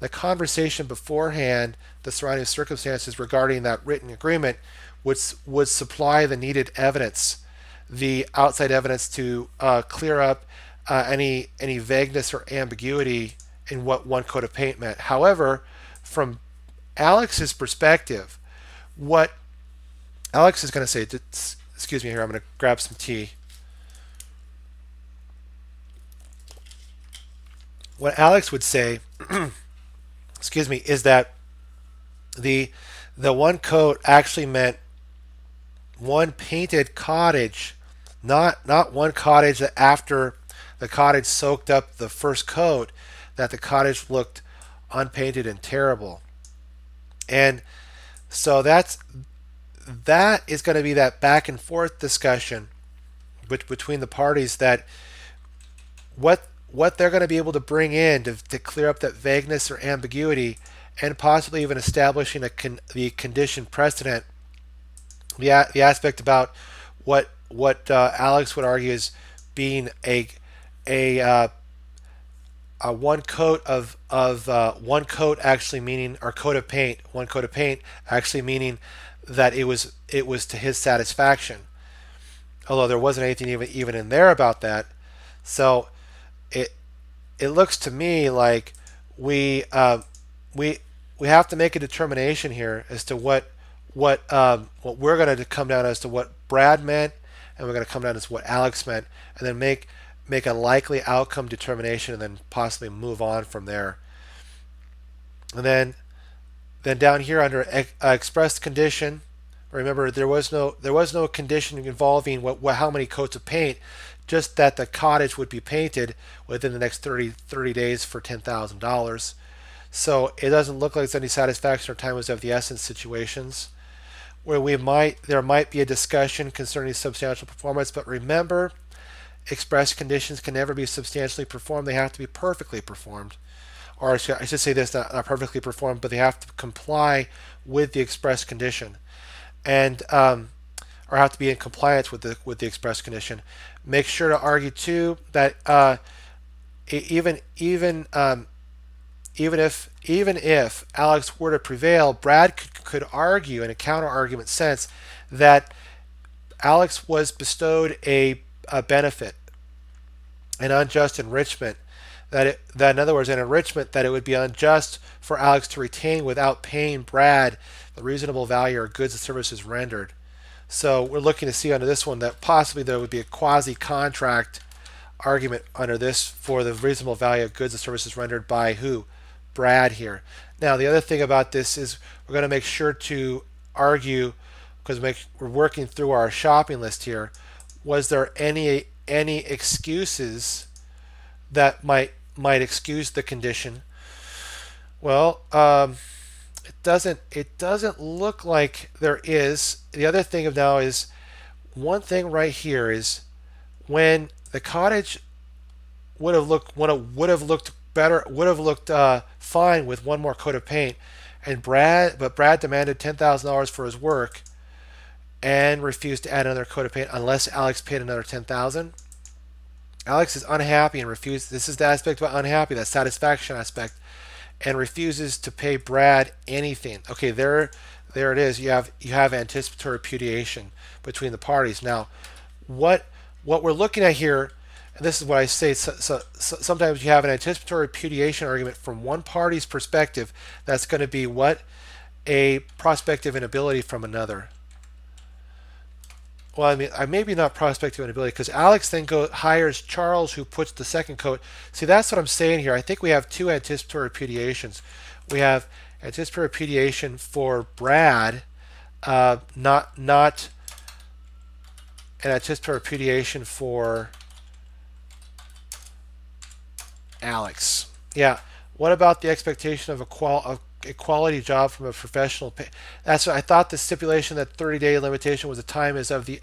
the conversation beforehand, the surrounding circumstances regarding that written agreement would supply the needed evidence, the outside evidence to clear up any vagueness or ambiguity in what one coat of paint meant. However, from Alex's perspective, what Alex is going to say, excuse me here, I'm going to grab some tea. What Alex would say, excuse me, is that the one coat actually meant one painted cottage, not one cottage that after the cottage soaked up the first coat, that the cottage looked unpainted and terrible. And so that is going to be that back and forth discussion between the parties, that what they're going to be able to bring in to clear up that vagueness or ambiguity, and possibly even establishing the condition precedent. The aspect about what Alex would argue is being a one coat of one coat actually meaning, or coat of paint, one coat of paint actually meaning that it was to his satisfaction, although there wasn't anything even in there about that. So it looks to me like we have to make a determination here as to what we're going to come down as to what Brad meant, and we're going to come down as what Alex meant, and then make a likely outcome determination, and then possibly move on from there. And then down here under expressed condition, remember there was no condition involving how many coats of paint, just that the cottage would be painted within the next 30 days for $10,000. So it doesn't look like there's any satisfaction or time was of the essence situations where there might be a discussion concerning substantial performance. But remember, express conditions can never be substantially performed. They have to be perfectly performed. Or I should say this, not perfectly performed, but they have to comply with the express condition. And our or have to be in compliance with the express condition. Make sure to argue too that even if Alex were to prevail, Brad could argue in a counter argument sense that Alex was bestowed a benefit, an unjust enrichment. That in other words, an enrichment that it would be unjust for Alex to retain without paying Brad the reasonable value or goods and services rendered. So we're looking to see under this one that possibly there would be a quasi-contract argument under this for the reasonable value of goods and services rendered by who? Brad here. Now the other thing about this is we're going to make sure to argue, because we're working through our shopping list here, was there any excuses that might excuse the condition? Well, it doesn't look like there is. The other thing now is one thing right here is when the cottage would have looked better, would have looked fine with one more coat of paint, but Brad demanded $10,000 for his work and refused to add another coat of paint unless Alex paid another $10,000. Alex is unhappy and refuses. This is the aspect about unhappy, that satisfaction aspect, and refuses to pay Brad anything. Okay, there it is. You have anticipatory repudiation between the parties. Now, what we're looking at here, and this is what I say. So sometimes you have an anticipatory repudiation argument from one party's perspective. That's going to be what? A prospective inability from another. Well, I mean, maybe not prospective inability, because Alex then hires Charles, who puts the second coat. See, that's what I'm saying here. I think we have two anticipatory repudiations. We have anticipatory repudiation for Brad, not an anticipatory repudiation for Alex. Yeah. What about the expectation of a quality job from a professional? That's what I thought. The stipulation that 30-day limitation was the time is of the.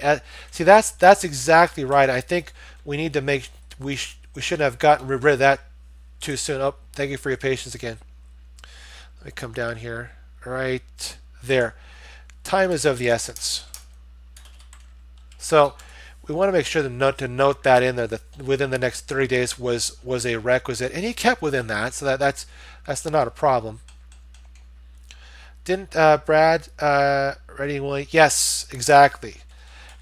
See, that's exactly right. I think we need to make we shouldn't have gotten rid of that too soon. Oh, thank you for your patience again. Let me come down here. Right there. Time is of the essence. So we want to make sure to note that in there, that within the next 30 days was a requisite, and he kept within that, so that's not a problem. Didn't Brad ready and willing? Yes, exactly.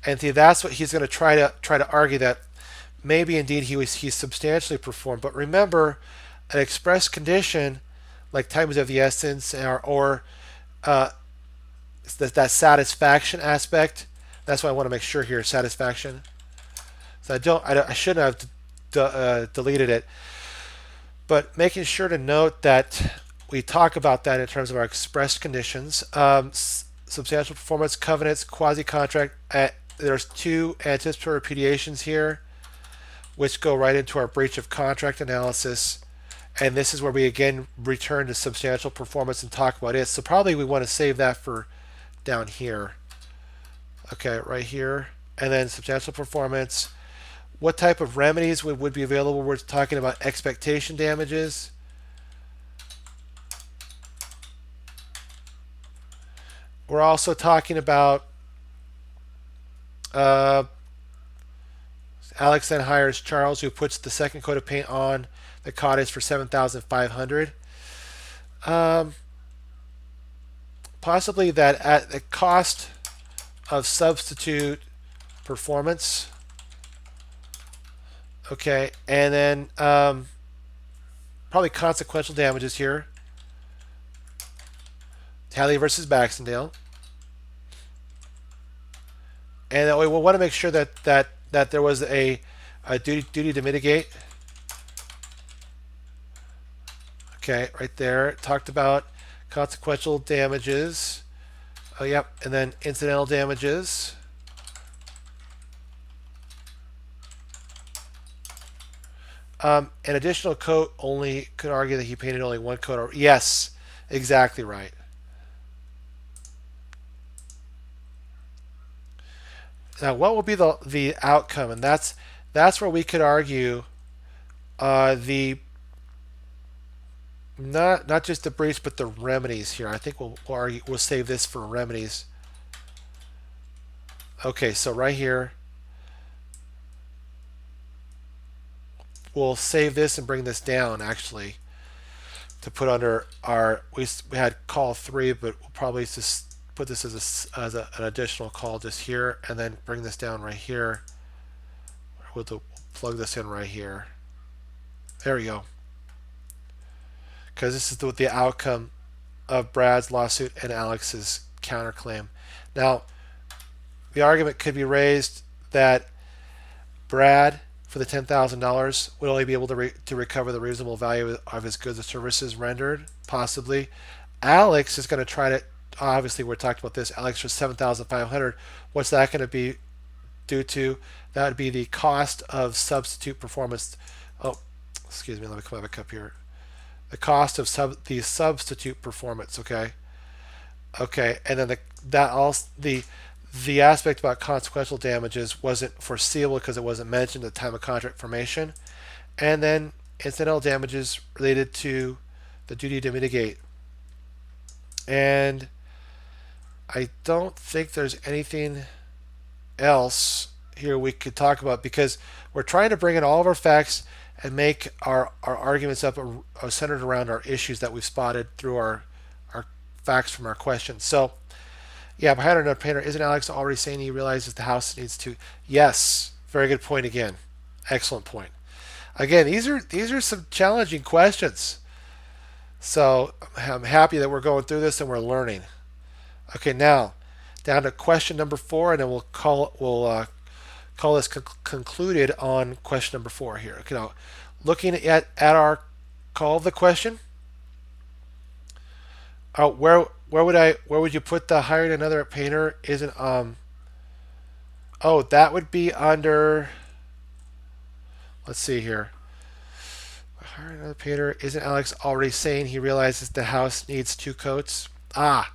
And see, that's what he's going to try to argue, that maybe indeed he substantially performed. But remember, an express condition like time is of the essence, or that satisfaction aspect. That's why I want to make sure here, satisfaction. So I shouldn't have deleted it, but making sure to note that we talk about that in terms of our express conditions. Substantial performance, covenants, quasi-contract. There's two anticipatory repudiations here, which go right into our breach of contract analysis. And this is where we again return to substantial performance and talk about it. So probably we want to save that for down here. Okay, right here. And then substantial performance. What type of remedies would be available? We're talking about expectation damages. We're also talking about Alex then hires Charles, who puts the second coat of paint on the cottage for $7,500. Possibly that at the cost of substitute performance. Okay, and then probably consequential damages here. Talley versus Baxendale. And we want to make sure that there was a duty to mitigate. Okay, right there. Talked about consequential damages. Oh, yep. And then incidental damages. An additional coat only could argue that he painted only one coat. Yes, exactly right. Now, what will be the outcome? And that's where we could argue the not just the breach, but the remedies here. I think we'll save this for remedies. Okay, so right here, we'll save this and bring this down actually to put under our, we had call 3, but we'll probably just put this an additional call just here, and then bring this down right here. We'll plug this in right here. There we go. Because this is the outcome of Brad's lawsuit and Alex's counterclaim. Now, the argument could be raised that Brad, for the $10,000, would only be able to recover the reasonable value of his goods or services rendered, possibly. Alex is going to try to, obviously we're talking about this, Alex for $7,500. What's that going to be due to? That would be the cost of substitute performance. Oh, excuse me, let me come back up here. The cost of the substitute performance, okay? Okay, and then the aspect about consequential damages wasn't foreseeable because it wasn't mentioned at the time of contract formation. And then incidental damages related to the duty to mitigate. And I don't think there's anything else here we could talk about because we're trying to bring in all of our facts and make our arguments up centered around our issues that we've spotted through our facts from our questions. So, yeah, behind our note painter, isn't Alex already saying he realizes the house needs to? Yes, very good point again. Excellent point. Again, these are some challenging questions. So I'm happy that we're going through this and we're learning. Okay, now down to question number 4, and then we'll call this concluded on question number 4 here. Okay, now looking at our call of the question. Where would you put the hiring another painter? Isn't oh, that would be under, let's see here. Hiring another painter, isn't Alex already saying he realizes the house needs 2 coats? Ah,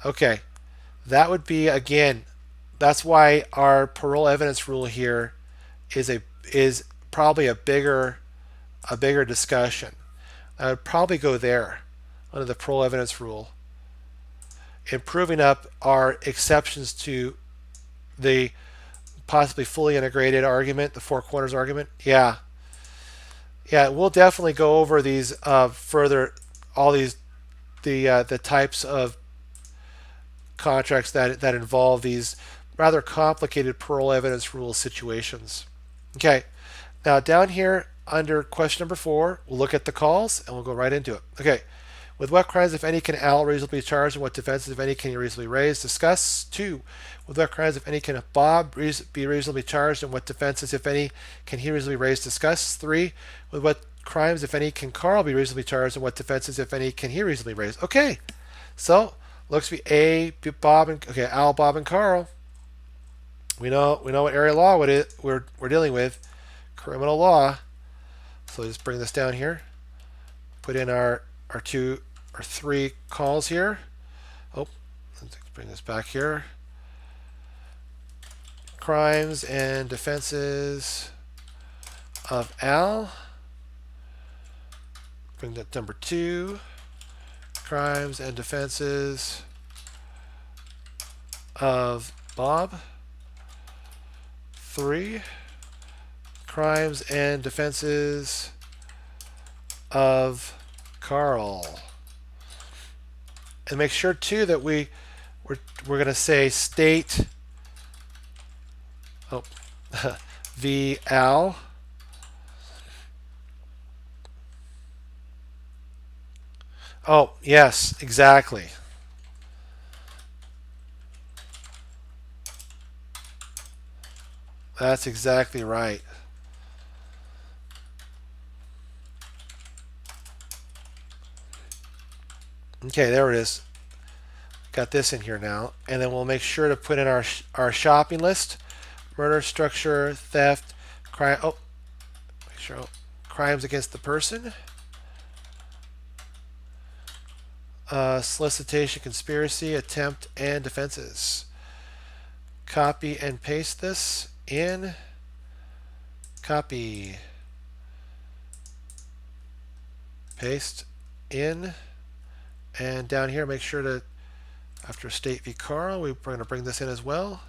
okay. That would be, again, that's why our parole evidence rule here is probably a bigger discussion. I would probably go there under the parole evidence rule. Improving up our exceptions to the possibly fully integrated argument, the 4 corners argument. Yeah, we'll definitely go over these further. All these the types of contracts that involve these rather complicated parole evidence rule situations. Okay, now down here under question number 4, we'll look at the calls and we'll go right into it. Okay. With what crimes, if any, can Al reasonably be charged, and what defenses, if any, can he reasonably raise? Discuss. 2. With what crimes, if any, can Bob be reasonably charged, and what defenses, if any, can he reasonably raise? Discuss. 3. With what crimes, if any, can Carl be reasonably charged, and what defenses, if any, can he reasonably raise? Okay, so looks to be Bob, and okay, Al, Bob, and Carl. We know what area law we're dealing with, criminal law. So let's bring this down here. Put in our 3 calls here. Oh, let's bring this back here. Crimes and defenses of Al. Bring that number 2. Crimes and defenses of Bob. 3. Crimes and defenses of Carl. And make sure too that we're going to say state v. Al. Oh, yes, exactly. That's exactly right. Okay, there it is. Got this in here now. And then we'll make sure to put in our shopping list. Murder, structure, theft, crime. Oh, make sure. Crimes against the person. Solicitation, conspiracy, attempt, and defenses. Copy and paste this in. Copy. Paste in. And down here, make sure to, after state v. Carl, we're going to bring this in as well.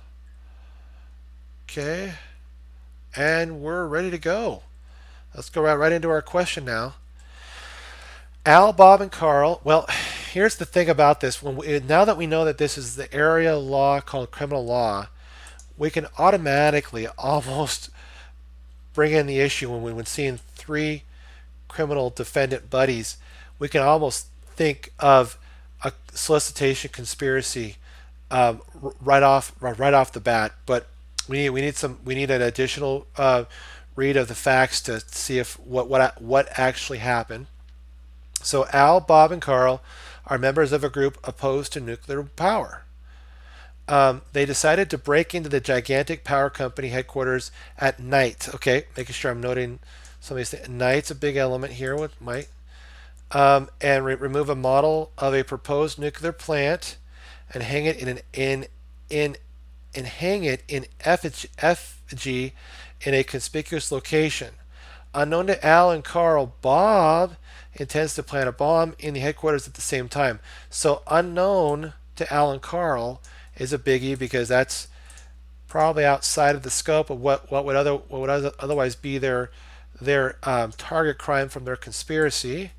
Okay. And we're ready to go. Let's go right into our question now. Al, Bob, and Carl. Well, here's the thing about this. Now that we know that this is the area of law called criminal law, we can automatically almost bring in the issue when seeing three criminal defendant buddies. We can almost think of a solicitation conspiracy right off the bat. But we need an additional read of the facts to see if what actually happened. So Al, Bob, and Carl are members of a group opposed to nuclear power. They decided to break into the gigantic power company headquarters at night. Okay, making sure I'm noting some of these things. Night's a big element here with might. And remove a model of a proposed nuclear plant and hang it in effigy in a conspicuous location. Unknown to Al and Carl, Bob intends to plant a bomb in the headquarters at the same time. So unknown to Al and Carl is a biggie because that's probably outside of the scope of what would otherwise be their target crime from their conspiracy.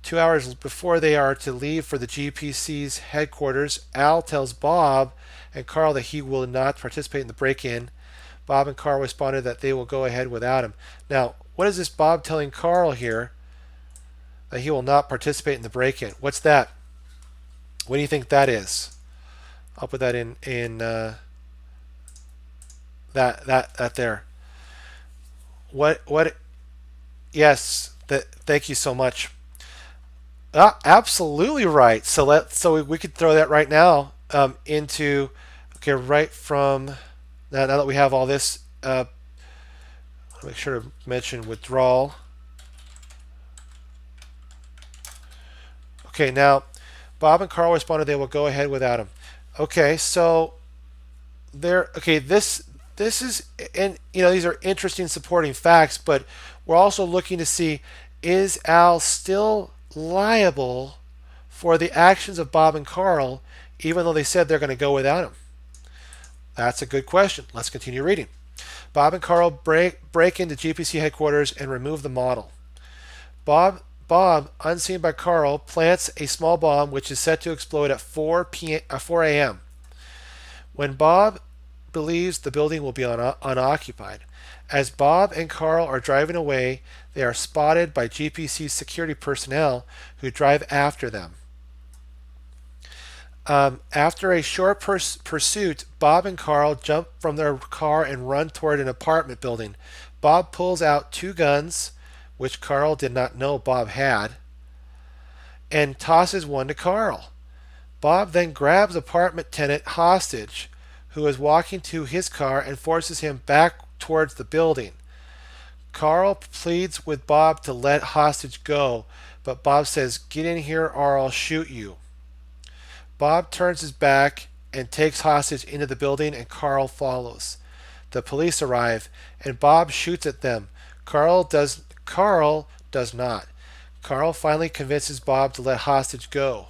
2 hours before they are to leave for the GPC's headquarters, Al tells Bob and Carl that he will not participate in the break-in. Bob and Carl responded that they will go ahead without him. Now, what is this Bob telling Carl here? That he will not participate in the break-in. What's that? What do you think that is? I'll put that in that there. What? Yes. Thank you so much. Absolutely right. So we could throw that right now into right from now that we have all this. I'll make sure to mention withdrawal. Okay, now Bob and Carl responded they will go ahead without him. Okay, so there. Okay, this is, and these are interesting supporting facts, but we're also looking to see, is Al still liable for the actions of Bob and Carl, even though they said they're going to go without him? That's a good question. Let's continue reading. Bob and Carl break into GPC headquarters and remove the model. Bob, unseen by Carl, plants a small bomb which is set to explode at 4 a.m. when Bob believes the building will be unoccupied. As Bob and Carl are driving away, they are spotted by GPC security personnel who drive after them. After a short pursuit, Bob and Carl jump from their car and run toward an apartment building. Bob pulls out two guns, which Carl did not know Bob had, and tosses one to Carl. Bob then grabs apartment tenant hostage, who is walking to his car, and forces him back towards the building. Carl pleads with Bob to let hostage go, but Bob says, "Get in here or I'll shoot you." Bob turns his back and takes hostage into the building, and Carl follows. The police arrive, and Bob shoots at them. Carl does not. Carl finally convinces Bob to let hostage go.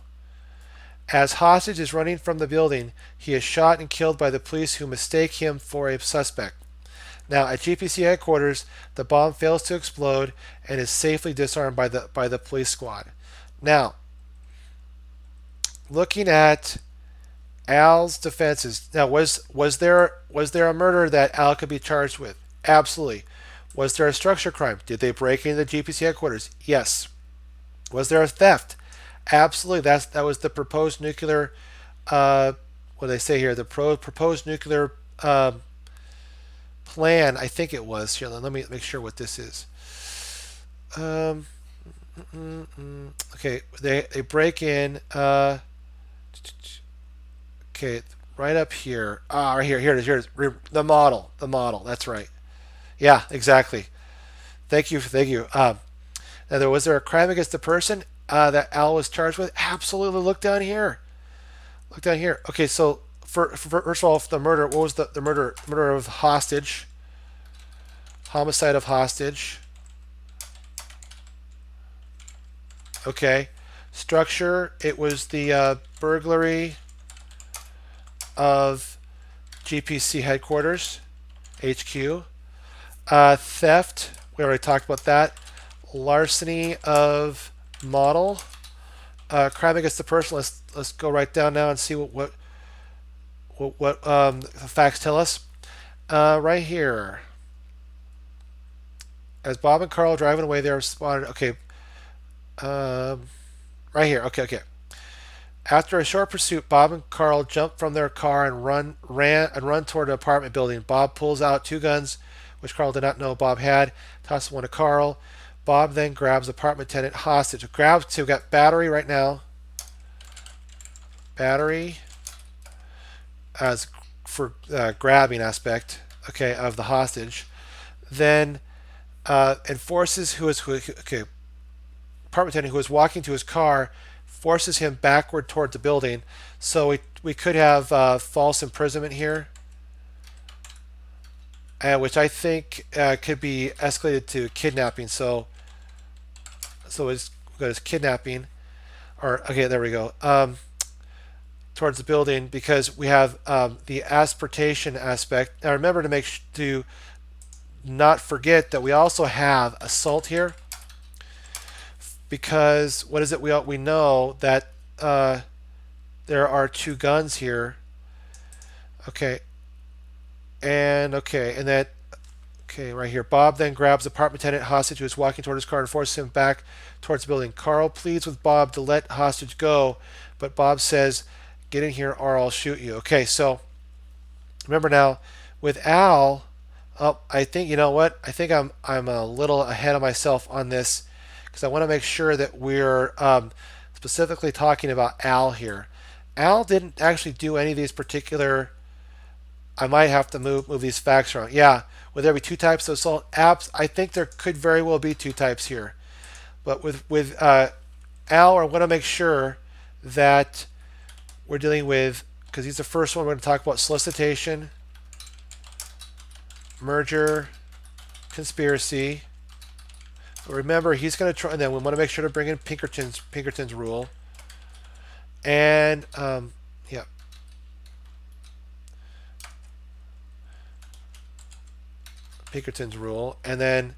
As hostage is running from the building, he is shot and killed by the police, who mistake him for a suspect. Now, at GPC headquarters, the bomb fails to explode and is safely disarmed by the police squad. Now, looking at Al's defenses. Now, was there a murder that Al could be charged with? Absolutely. Was there a structure crime? Did they break into the GPC headquarters? Yes. Was there a theft? Absolutely. That was the proposed nuclear. What do they say here? The proposed nuclear plan. I think it was. Here, let me make sure what this is. Okay, they break in. Okay, right up here. Right here. Here it is. The model. That's right. Yeah, exactly. Thank you. Now, was there a crime against the person that Al was charged with? Absolutely. Look down here. Okay, so first of all, the murder. What was the murder? Murder of hostage. Homicide of hostage. Okay. Structure. It was the burglary of GPC headquarters. HQ. Theft, we already talked about that. Larceny of model. Crime against the person. Let's go right down now and see what the facts tell us. Right here, as Bob and Carl are driving away, they are spotted. Okay, right here. Okay. After a short pursuit, Bob and Carl jump from their car and run toward an apartment building. Bob pulls out two guns, which Carl did not know Bob had. Tosses one to Carl. Bob then grabs apartment tenant hostage. So we've got battery right now. Battery as for grabbing aspect, okay, of the hostage. Then enforces apartment tenant who is walking to his car, forces him backward toward the building. So we could have false imprisonment here, which I think could be escalated to kidnapping. So it's got his kidnapping, or okay, there we go. Towards the building, because we have the asportation aspect. Now remember to not forget that we also have assault here, because what is it? We know that there are two guns here. Okay, and that. Okay, right here. Bob then grabs apartment tenant hostage who is walking toward his car and forces him back towards the building. Carl pleads with Bob to let hostage go, but Bob says, "Get in here or I'll shoot you." Okay, so remember now with Al. Oh, I think you know what? I think I'm a little ahead of myself on this, because I want to make sure that we're specifically talking about Al here. Al didn't actually do any of these particular. I might have to move these facts around. Yeah, would there be two types of assault? I think there could very well be two types here. But with Al, I want to make sure that we're dealing with, because he's the first one, we're going to talk about solicitation, merger, conspiracy. But remember, he's going to try, and then we want to make sure to bring in Pinkerton's rule. And, yeah. Pinkerton's rule. And then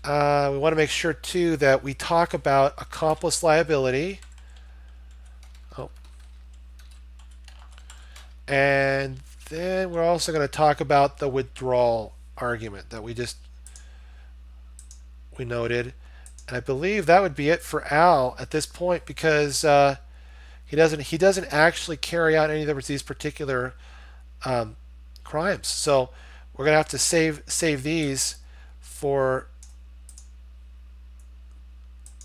we want to make sure, too, that we talk about accomplice liability. Oh. And then we're also going to talk about the withdrawal argument that we noted. And I believe that would be it for Al at this point, because he doesn't actually carry out any of these particular crimes. So we're going to have to save these for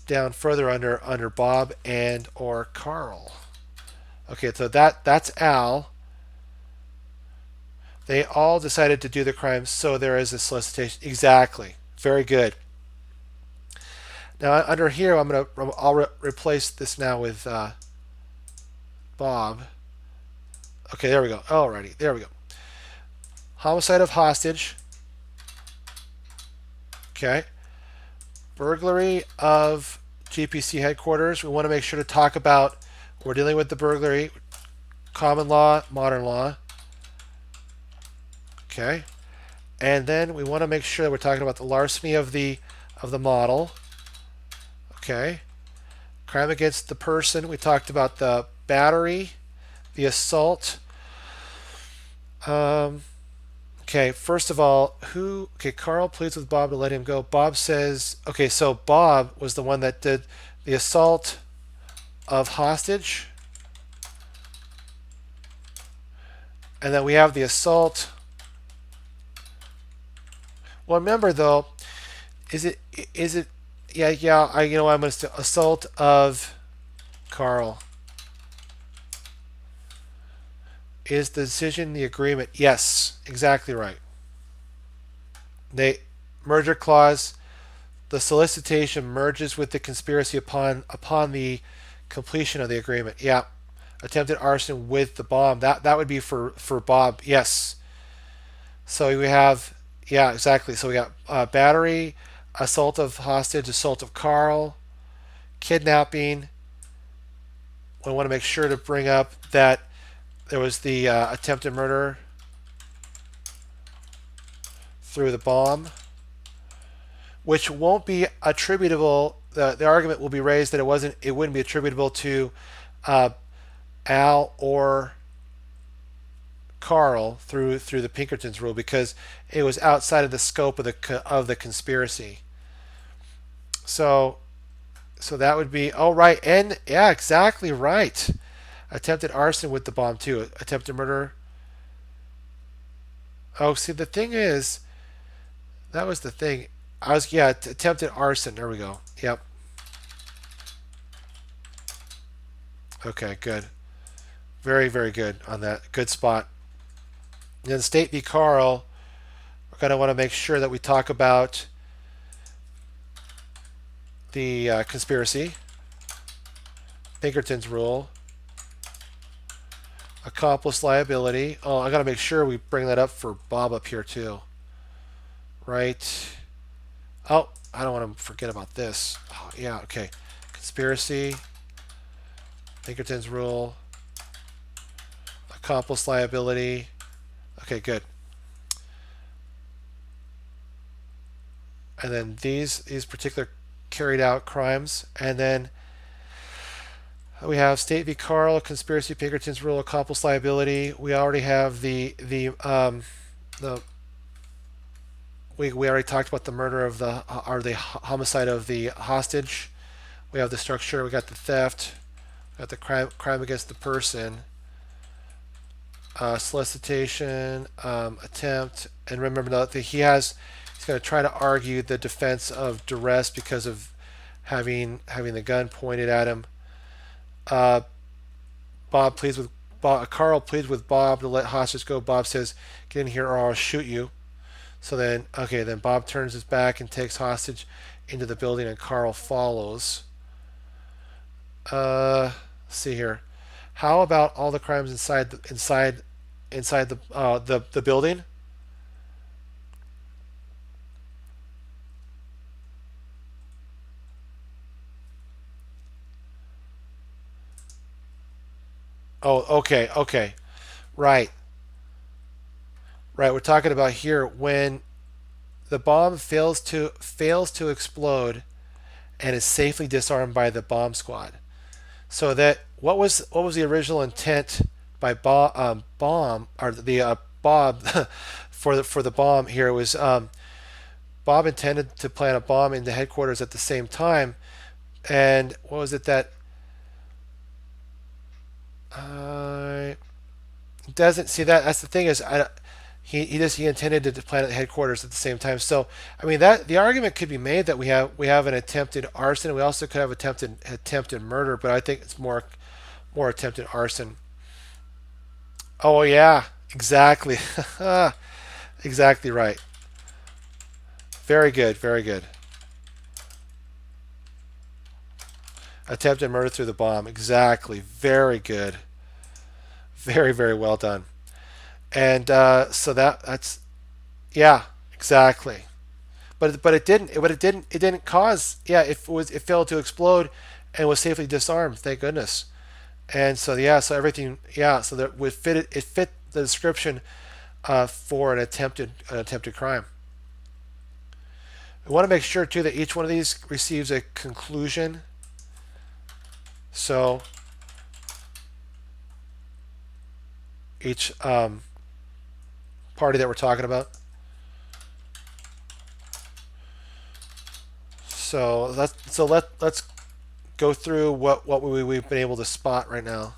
down further under Bob and or Carl. Okay, so that's Al. They all decided to do the crimes, so there is a solicitation. Exactly. Very good. Now under here, I'll replace this now with Bob. Okay, there we go. Alrighty, there we go. Homicide of hostage. Okay. Burglary of GPC headquarters. We want to make sure to talk about, we're dealing with the burglary, common law, modern law. Okay. And then we want to make sure that we're talking about the larceny of the model. Okay. Crime against the person. We talked about the battery, the assault. Okay, first of all, Carl pleads with Bob to let him go. Bob says, okay, so Bob was the one that did the assault of hostage. And then we have the assault. Well, remember though, I'm going to say assault of Carl. Is the decision the agreement? Yes, exactly right. The merger clause, the solicitation merges with the conspiracy upon the completion of the agreement. Yeah. Attempted arson with the bomb. That would be for Bob. Yes. So we have, yeah, exactly. So we got battery, assault of hostage, assault of Carl, kidnapping. We want to make sure to bring up that there was the attempted murder. through the bomb, which won't be attributable. The argument will be raised that it wouldn't be attributable to Al or Carl through the Pinkerton's rule because it was outside of the scope of the conspiracy. So that would be, oh right, and yeah, exactly right. Attempted arson with the bomb too. Attempted murder. Oh, see, the thing is, that was the thing. Attempted arson. There we go. Yep. Okay, good. Very, very good on that. Good spot. And then State v. Carl, we're going to want to make sure that we talk about the conspiracy, Pinkerton's rule, accomplice liability. Oh, I got to make sure we bring that up for Bob up here too. Right. Oh, I don't want to forget about this. Oh, yeah, okay. Conspiracy, Pinkerton's rule, accomplice liability. Okay, good. And then these particular carried out crimes, and then we have State v. Carl, conspiracy, Pinkerton's rule, accomplice liability. We already have we already talked about the murder of the homicide of the hostage. We have the structure. We got the theft. We got the crime against the person. Solicitation, attempt, and remember that he's going to try to argue the defense of duress because of having the gun pointed at him. Carl pleads with Bob to let hostage go. Bob says, "Get in here or I'll shoot you." So then Bob turns his back and takes hostage into the building, and Carl follows. Let's see here. How about all the crimes inside the building? Oh, okay. Right. We're talking about here when the bomb fails to explode and is safely disarmed by the bomb squad. So that what was the original intent by Bob for the bomb here was Bob intended to plant a bomb in the headquarters at the same time, and what was it that doesn't see that's the thing is he intended to plant at the headquarters at the same time. So I mean that the argument could be made that we have an attempted arson. We also could have attempted murder, but I think it's more attempted arson. Oh yeah, exactly. Exactly right. Very good. Attempted murder through the bomb. Exactly. Very good. Very, very well done. And so that's yeah, exactly. But it didn't cause, yeah, it failed to explode and was safely disarmed. Thank goodness. And so yeah, so everything, yeah, so that it fit the description for an attempted crime. We want to make sure too that each one of these receives a conclusion. So each party that we're talking about. So let's go through what we've been able to spot right now.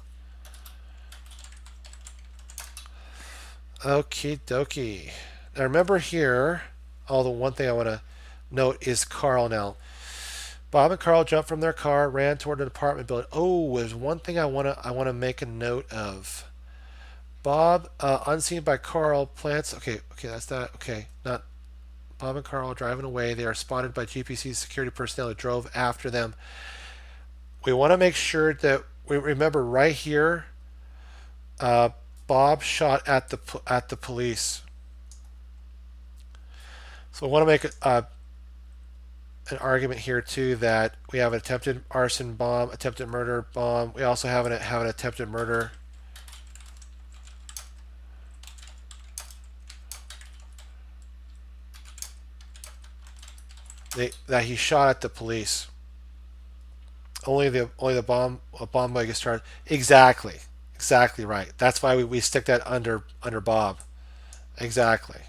Okie dokie. Now remember here, the one thing I want to note is Carl now. Bob and Carl jumped from their car, ran toward an apartment building. Oh, there's one thing I want to make a note of. Bob, unseen by Carl, plants. Okay, that's that. Okay, not Bob and Carl driving away. They are spotted by GPC security personnel who drove after them. We want to make sure that we remember right here. Bob shot at the police. So we want to make an argument here too that we have an attempted arson bomb, attempted murder bomb. We also have an attempted murder. that he shot at the police. Only the bomb might get started. Exactly right. That's why we stick that under Bob. Exactly.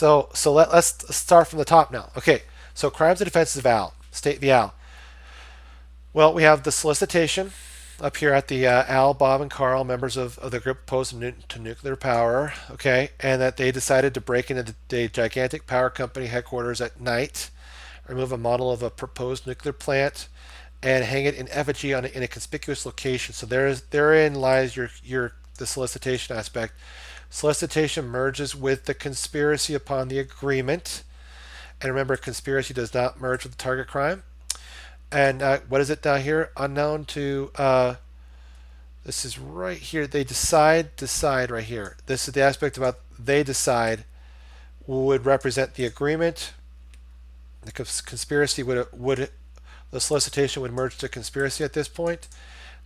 Let's start from the top now. Okay. So crimes and offenses of Al. State v. Al. Well, we have the solicitation up here at the Al, Bob, and Carl, members of the group opposed to nuclear power, okay, and that they decided to break into the gigantic power company headquarters at night, remove a model of a proposed nuclear plant, and hang it in effigy in a conspicuous location. So therein lies the solicitation aspect. Solicitation merges with the conspiracy upon the agreement, and remember, conspiracy does not merge with the target crime. And what is it down here? Unknown to, this is right here. They decide right here. This is the aspect about they decide would represent the agreement. The conspiracy the solicitation would merge to conspiracy at this point.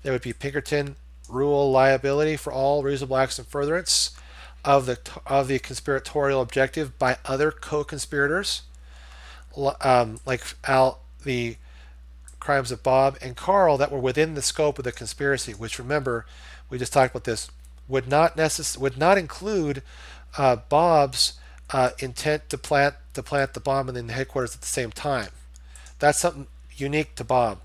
There would be Pinkerton rule liability for all reasonable acts in furtherance of the conspiratorial objective by other co-conspirators, like the crimes of Bob and Carl that were within the scope of the conspiracy, which, remember, we just talked about this, would not include Bob's intent to plant the bomb in the headquarters at the same time. That's something unique to Bob.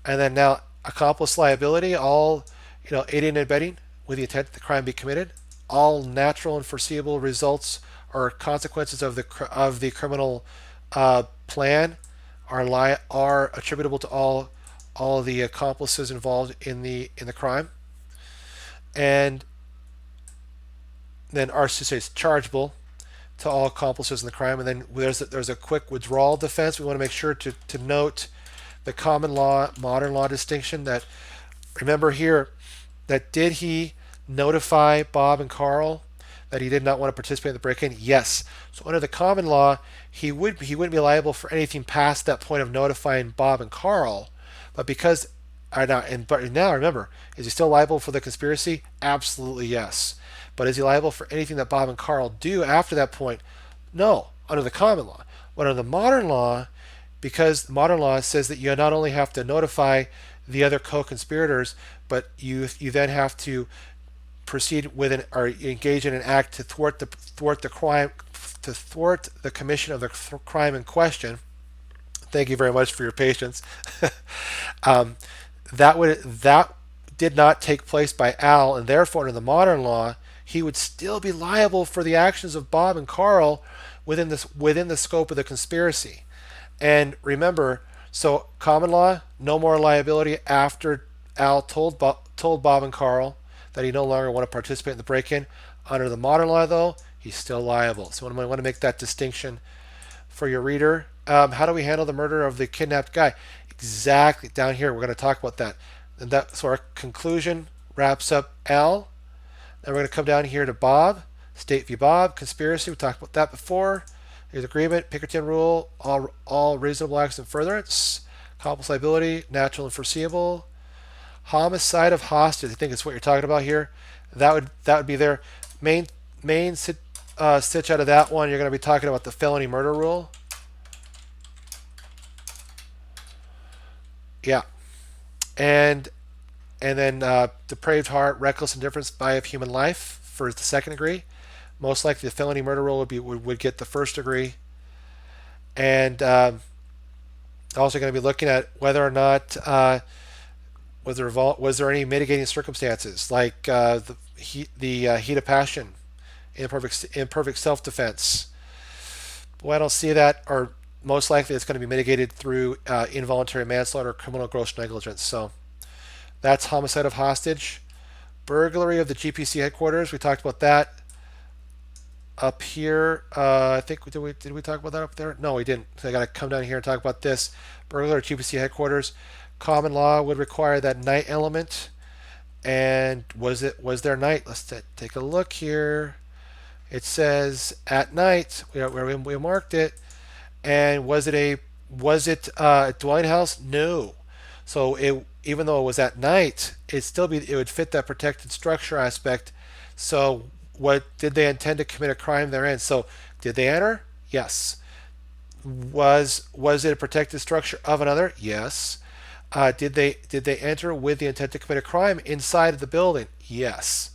And then now accomplice liability, all aiding and abetting with the intent that the crime be committed, all natural and foreseeable results or consequences of the criminal plan are attributable to all of the accomplices involved in the crime, and then RC is chargeable to all accomplices in the crime. And then there's a quick withdrawal defense. We want to make sure to note the common law modern law distinction. That remember here that did he notify Bob and Carl that he did not want to participate in the break-in? Yes. So under the common law, he wouldn't be liable for anything past that point of notifying Bob and Carl. But now remember, is he still liable for the conspiracy? Absolutely yes. But is he liable for anything that Bob and Carl do after that point? No, under the common law. But under the modern law, because the modern law says that you not only have to notify the other co-conspirators, but you then have to proceed with or engage in an act to thwart the crime, to thwart the commission of the crime in question. Thank you very much for your patience. That did not take place by Al, and therefore under the modern law, he would still be liable for the actions of Bob and Carl within the scope of the conspiracy. And remember, so common law, no more liability after Al told Bob and Carl that he no longer want to participate in the break-in. Under the modern law, though, he's still liable. So I want to make that distinction for your reader. How do we handle the murder of the kidnapped guy? Exactly down here. We're going to talk about that. So our conclusion wraps up Al. Then we're going to come down here to Bob. State v. Bob, conspiracy. We talked about that before. Here's agreement, Pinkerton rule, all reasonable acts in furtherance, accomplice liability, natural and foreseeable. Homicide of hostage, I think it's what you're talking about here. That would be their main stitch out of that one. You're going to be talking about the felony murder rule. Yeah, and then depraved heart, reckless indifference by of human life for the second degree. Most likely, the felony murder rule would get the first degree, and also going to be looking at whether or not was there any mitigating circumstances like the heat of passion, imperfect self-defense. Well, I don't see that, or most likely it's going to be mitigated through involuntary manslaughter or criminal gross negligence. So that's homicide of hostage. Burglary of the GPC headquarters, we talked about that. Up here, I think did we talk about that up there? No, we didn't. So I got to come down here and talk about this. Burglary of GPC headquarters. Common law would require that night element. And was there night? Let's take a look here. It says at night, where we marked it. And was it a dwelling house? No. So even though it was at night, it would fit that protected structure aspect. So what did they intend to commit a crime therein? So did they enter? Yes. Was it a protected structure of another? Yes. Did they enter with the intent to commit a crime inside of the building? Yes.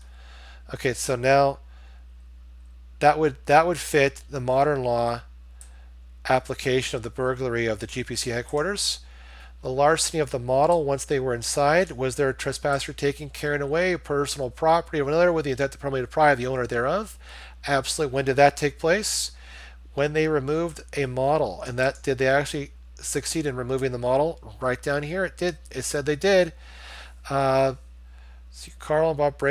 Okay, so now that would fit the modern law application of the burglary of the GPC headquarters. The larceny of the model once they were inside. Was there a trespasser taking, carrying away personal property of another with the intent to permanently deprive the owner thereof? Absolutely. When did that take place? When they removed a model. And that, did they actually succeed in removing the model? Right down here it did. It said they did. See, Bob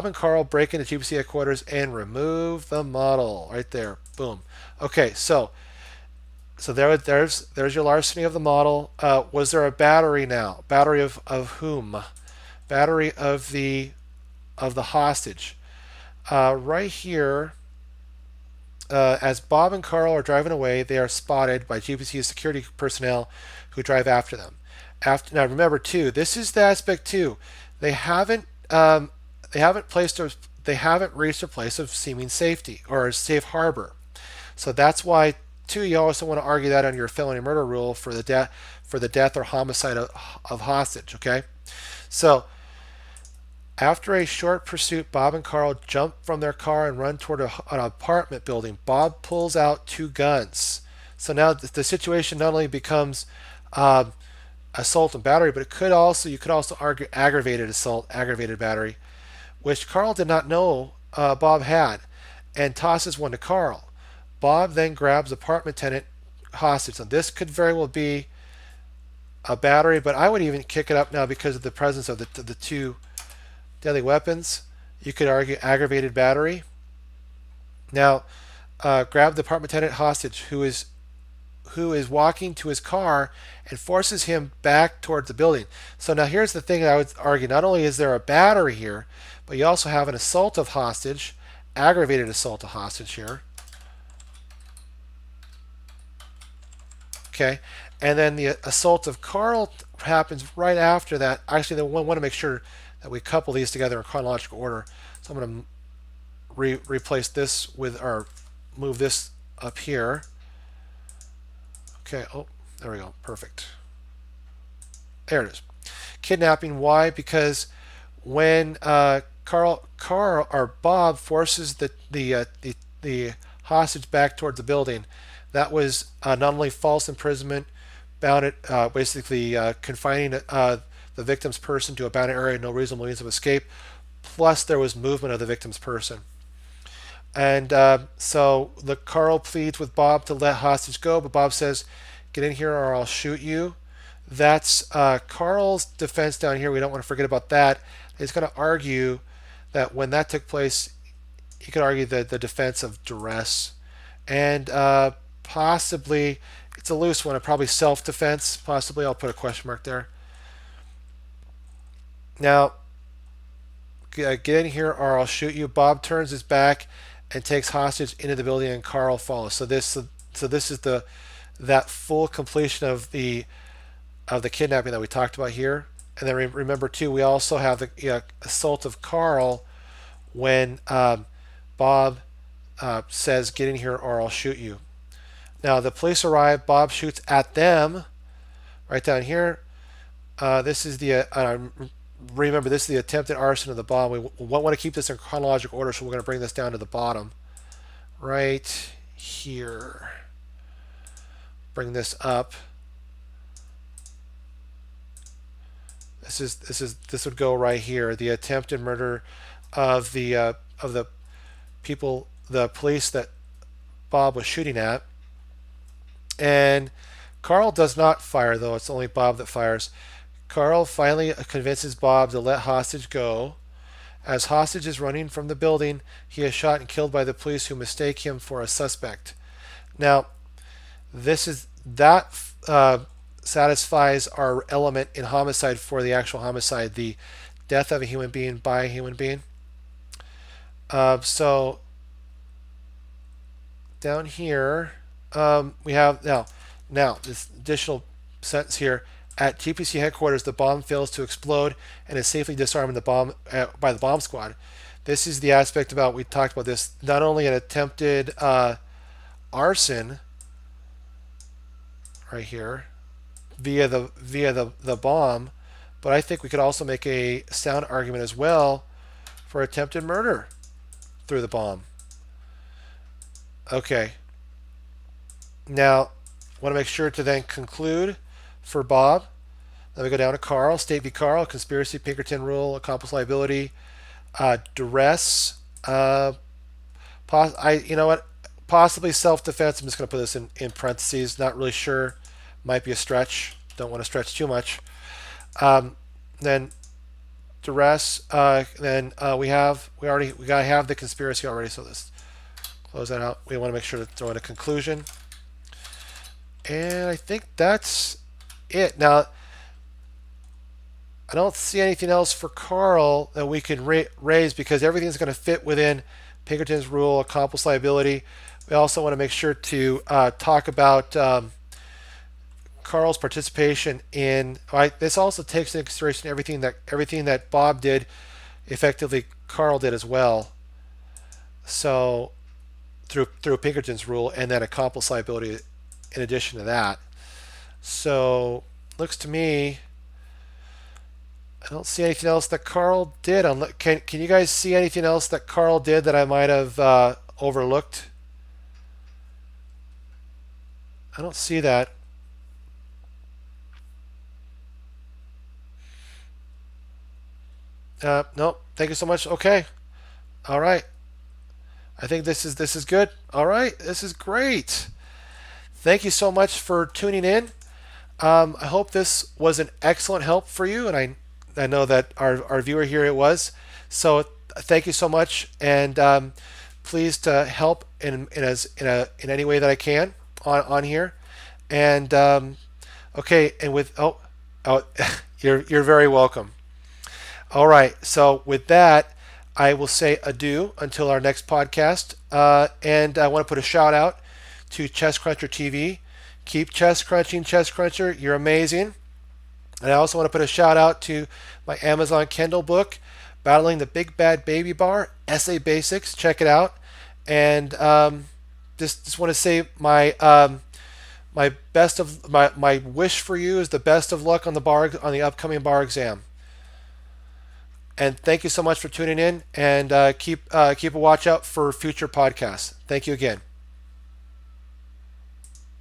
and Carl break into GPC headquarters and remove the model. Right there. Boom. Okay, so there's your larceny of the model. Was there a battery now? Battery of whom? Battery of the hostage. Right here, as Bob and Carl are driving away, they are spotted by GPC security personnel who drive after them. Now remember too, this is the aspect too. They haven't reached a place of seeming safety or a safe harbor. So that's why too, you also want to argue that on your felony murder rule for the death or homicide of hostage. Okay, so after a short pursuit, Bob and Carl jump from their car and run toward an apartment building. Bob pulls out two guns. So now the situation not only becomes assault and battery, but you could also argue aggravated assault, aggravated battery, which Carl did not know Bob had, and tosses one to Carl. Bob then grabs apartment tenant hostage. So this could very well be a battery, but I would even kick it up now because of the presence of the two deadly weapons. You could argue aggravated battery. Now, grab the apartment tenant hostage who is walking to his car and forces him back towards the building. So now here's the thing that I would argue. Not only is there a battery here, but you also have an assault of hostage, aggravated assault of hostage here. Okay, and then the assault of Carl happens right after that. Actually, we want to make sure that we couple these together in chronological order. So I'm going to replace this with, or move this up here. Okay, oh, there we go, perfect. There it is. Kidnapping, why? Because when Carl or Bob forces the hostage back towards the building, that was not only false imprisonment, basically confining the victim's person to a bounded area, no reasonable means of escape, plus there was movement of the victim's person. And so Carl pleads with Bob to let hostage go, but Bob says, "Get in here or I'll shoot you." That's Carl's defense down here. We don't want to forget about that. He's going to argue that when that took place, he could argue the defense of duress, and possibly, it's a loose one, probably self-defense. Possibly, I'll put a question mark there. Now, get in here or I'll shoot you. Bob turns his back and takes hostage into the building, and Carl follows. So this is that full completion of the kidnapping that we talked about here. And then remember too, we also have the assault of Carl when Bob says, "Get in here or I'll shoot you." Now the police arrive. Bob shoots at them. Right down here. This is remember, this is the attempted arson of the bomb. We want to keep this in chronological order, so we're going to bring this down to the bottom. Right here. Bring this up. This would go right here. The attempted murder of the people, the police that Bob was shooting at. And Carl does not fire, though. It's only Bob that fires. Carl finally convinces Bob to let hostage go. As hostage is running from the building, he is shot and killed by the police, who mistake him for a suspect. Now, that satisfies our element in homicide for the actual homicide, the death of a human being by a human being. So down here, we have now this additional sentence here. At GPC headquarters, the bomb fails to explode and is safely disarmed by the bomb squad. This is the aspect about, we talked about this, not only an attempted arson, right here via the bomb, but I think we could also make a sound argument as well for attempted murder through the bomb. Okay. Now, I want to make sure to then conclude for Bob. Then we go down to Carl, State v. Carl, conspiracy, Pinkerton rule, accomplice liability, duress. You know what? Possibly self-defense. I'm just going to put this in parentheses. Not really sure. Might be a stretch. Don't want to stretch too much. Then duress. Then we gotta have the conspiracy already. So let's close that out. We want to make sure to throw in a conclusion. And I think that's it. Now, I don't see anything else for Carl that we can raise because everything's going to fit within Pinkerton's rule, accomplice liability. We also want to make sure to talk about Carl's participation in. This also takes into consideration everything that Bob did. Effectively, Carl did as well. So through Pinkerton's rule, and then accomplice liability in addition to that. So looks to me, I don't see anything else that Carl did. Can you guys see anything else that Carl did that I might have overlooked? I don't see that. Nope. Thank you so much. Okay. All right. I think this is good. All right. This is great. Thank you so much for tuning in. I hope this was an excellent help for you, and I know that our viewer here it was. So thank you so much, and please to help in any way that I can on here. And okay, and with you're very welcome. All right, so with that, I will say adieu until our next podcast. And I want to put a shout out to Chess Cruncher TV. Keep chess crunching, Chess Cruncher. You're amazing. And I also want to put a shout out to my Amazon Kindle book, Battling the Big Bad Baby Bar, Essay Basics. Check it out. And just want to say my best of my wish for you is the best of luck on the upcoming bar exam. And thank you so much for tuning in, and keep a watch out for future podcasts. Thank you again.